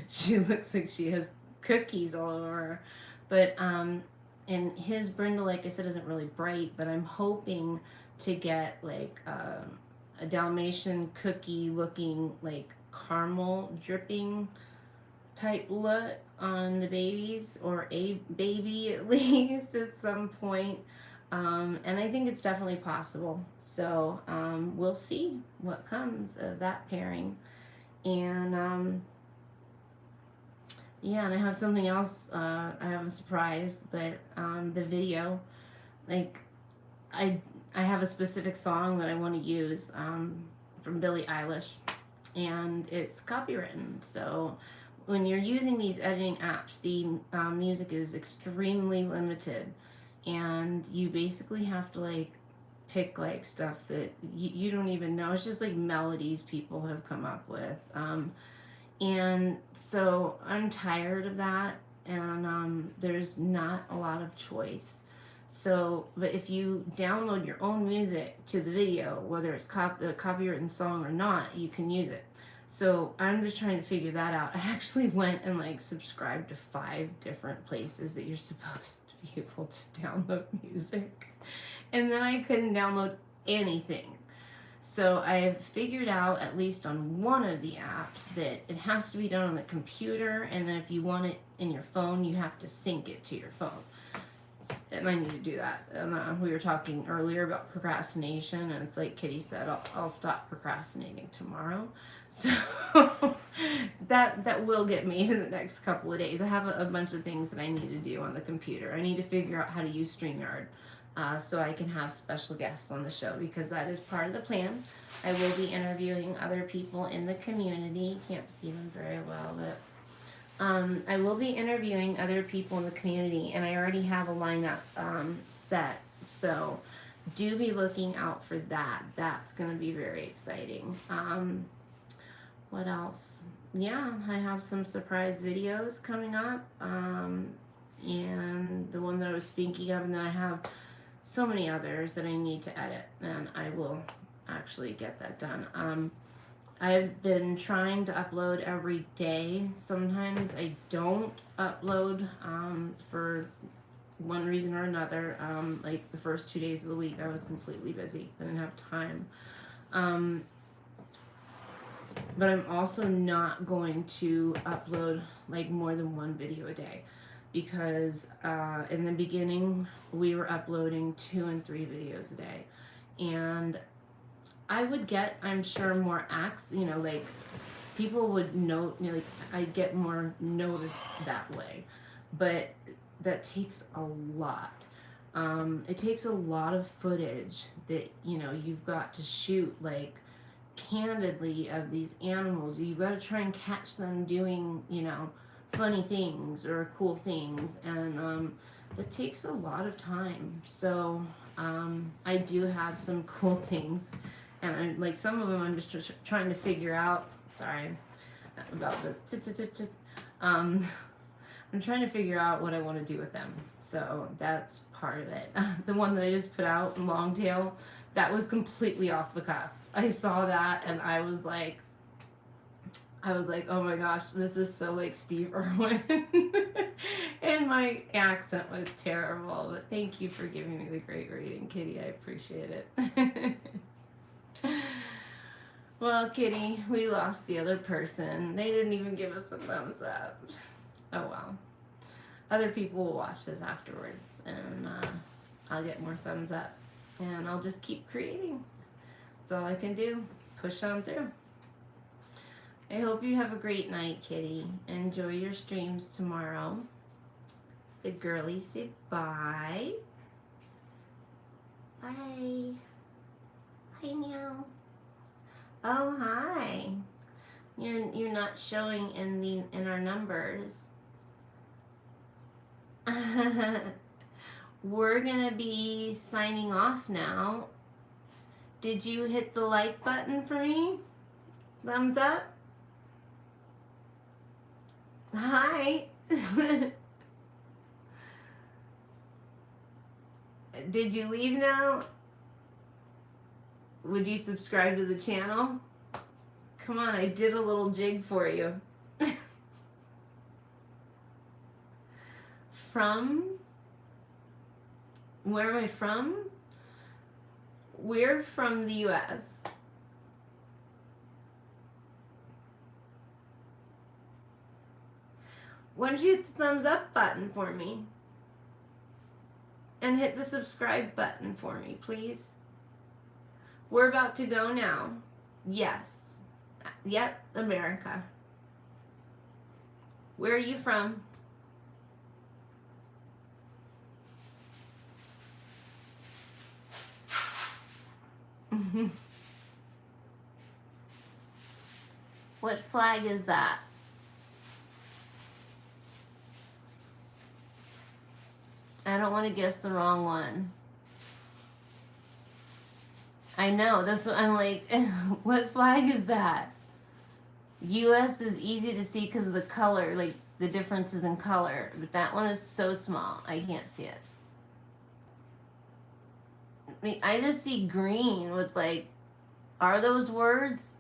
she looks like she has cookies all over her. But and his brindle, like I said, isn't really bright, but I'm hoping to get a Dalmatian cookie looking caramel dripping type look on the babies, or a baby at least at some point. And I think it's definitely possible. So we'll see what comes of that pairing. And and I have something else. I have a surprise, but the video, I have a specific song that I want to use from Billie Eilish, and it's copywritten. So when you're using these editing apps, the music is extremely limited, and you basically have to pick stuff that you don't even know. It's just melodies people have come up with, and so I'm tired of that, and there's not a lot of choice. So, but if you download your own music to the video, whether it's a copywritten song or not, you can use it. So I'm just trying to figure that out. I actually went and subscribed to 5 different places that you're supposed to be able to download music, and then I couldn't download anything. So I've figured out, at least on one of the apps, that it has to be done on the computer, and then if you want it in your phone, you have to sync it to your phone. And I need to do that. And we were talking earlier about procrastination, and it's like Kitty said, I'll stop procrastinating tomorrow. So that will get me in the next couple of days. I have a bunch of things that I need to do on the computer. I need to figure out how to use StreamYard so I can have special guests on the show, because that is part of the plan. I will be interviewing other people in the community. Can't see them very well, but I will be interviewing other people in the community, and I already have a lineup set. So do be looking out for that. That's going to be very exciting. What else? Yeah, I have some surprise videos coming up. And the one that I was speaking of, and then I have so many others that I need to edit, and I will actually get that done. I've been trying to upload every day. Sometimes I don't upload for one reason or another. The first 2 days of the week I was completely busy. I didn't have time. But I'm also not going to upload more than 1 video a day, because in the beginning we were uploading 2 and 3 videos a day, and I would get, I'm sure, more acts, people would know, I'd get more notice that way, but that takes a lot. It takes a lot of footage that, you've got to shoot, candidly, of these animals. You've got to try and catch them doing, funny things or cool things, and it takes a lot of time. So I do have some cool things, and some of them I'm just trying to figure out. Sorry about the I'm trying to figure out what I want to do with them. So that's part of it. The one that I just put out, Longtail, that was completely off the cuff. I saw that and I was like, I was like, oh my gosh, this is so like Steve Irwin. And my accent was terrible. But thank you for giving me the great rating, Kitty. I appreciate it. Well, Kitty, we lost the other person. They didn't even give us a thumbs up. Oh well. Other people will watch this afterwards, and I'll get more thumbs up. And I'll just keep creating. That's all I can do. Push on through. I hope you have a great night, Kitty. Enjoy your streams tomorrow. The girlies say bye. Bye. Hi, meow. Oh, hi. You're not showing in our numbers. We're gonna be signing off now. Did you hit the like button for me? Thumbs up? Hi. Did you leave now? Would you subscribe to the channel? Come on, I did a little jig for you. From? Where am I from? We're from the US. Why don't you hit the thumbs up button for me? And hit the subscribe button for me, please. We're about to go now. Yes. Yep, America. Where are you from? What flag is that? I don't want to guess the wrong one. I know, that's what I'm like, what flag is that? US is easy to see because of the color, like the differences in color, but that one is so small, I can't see it. I mean, I just see green with like, are those words?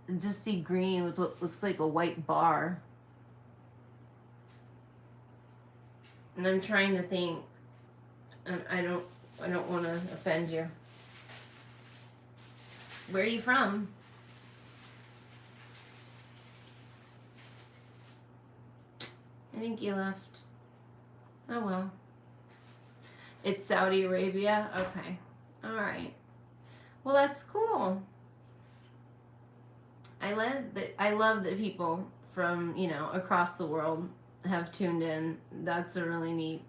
I just see green with what looks like a white bar. And I'm trying to think, and I don't want to offend you. Where are you from? I think you left. Oh well. It's Saudi Arabia? Okay. Alright. Well, that's cool. I love that people from, across the world have tuned in. That's a really neat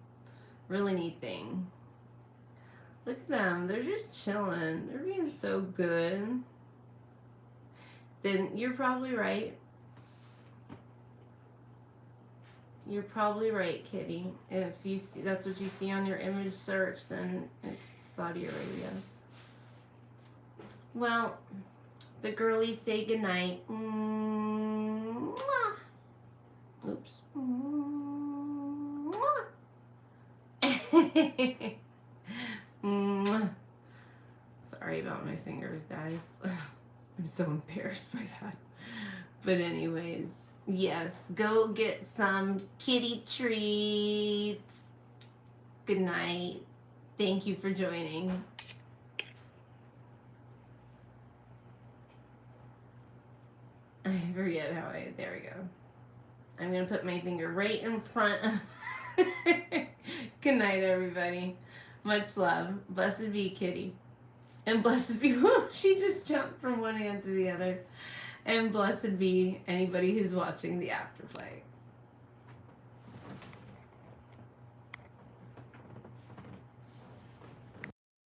thing. Look at them. They're just chilling. They're being so good. Then you're probably right. You're probably right, Kitty. If you see that's what you see on your image search, then it's Saudi Arabia. Well, the girlies say goodnight. Mwah. Oops. Mwah. Sorry about my fingers, guys. I'm so embarrassed by that. But anyways, yes, go get some kitty treats. Good night. Thank you for joining. I forget how there we go. I'm gonna put my finger right in front of Good night, everybody. Much love. Blessed be Kitty. And blessed be, whoo, she just jumped from one hand to the other. And blessed be anybody who's watching the afterplay.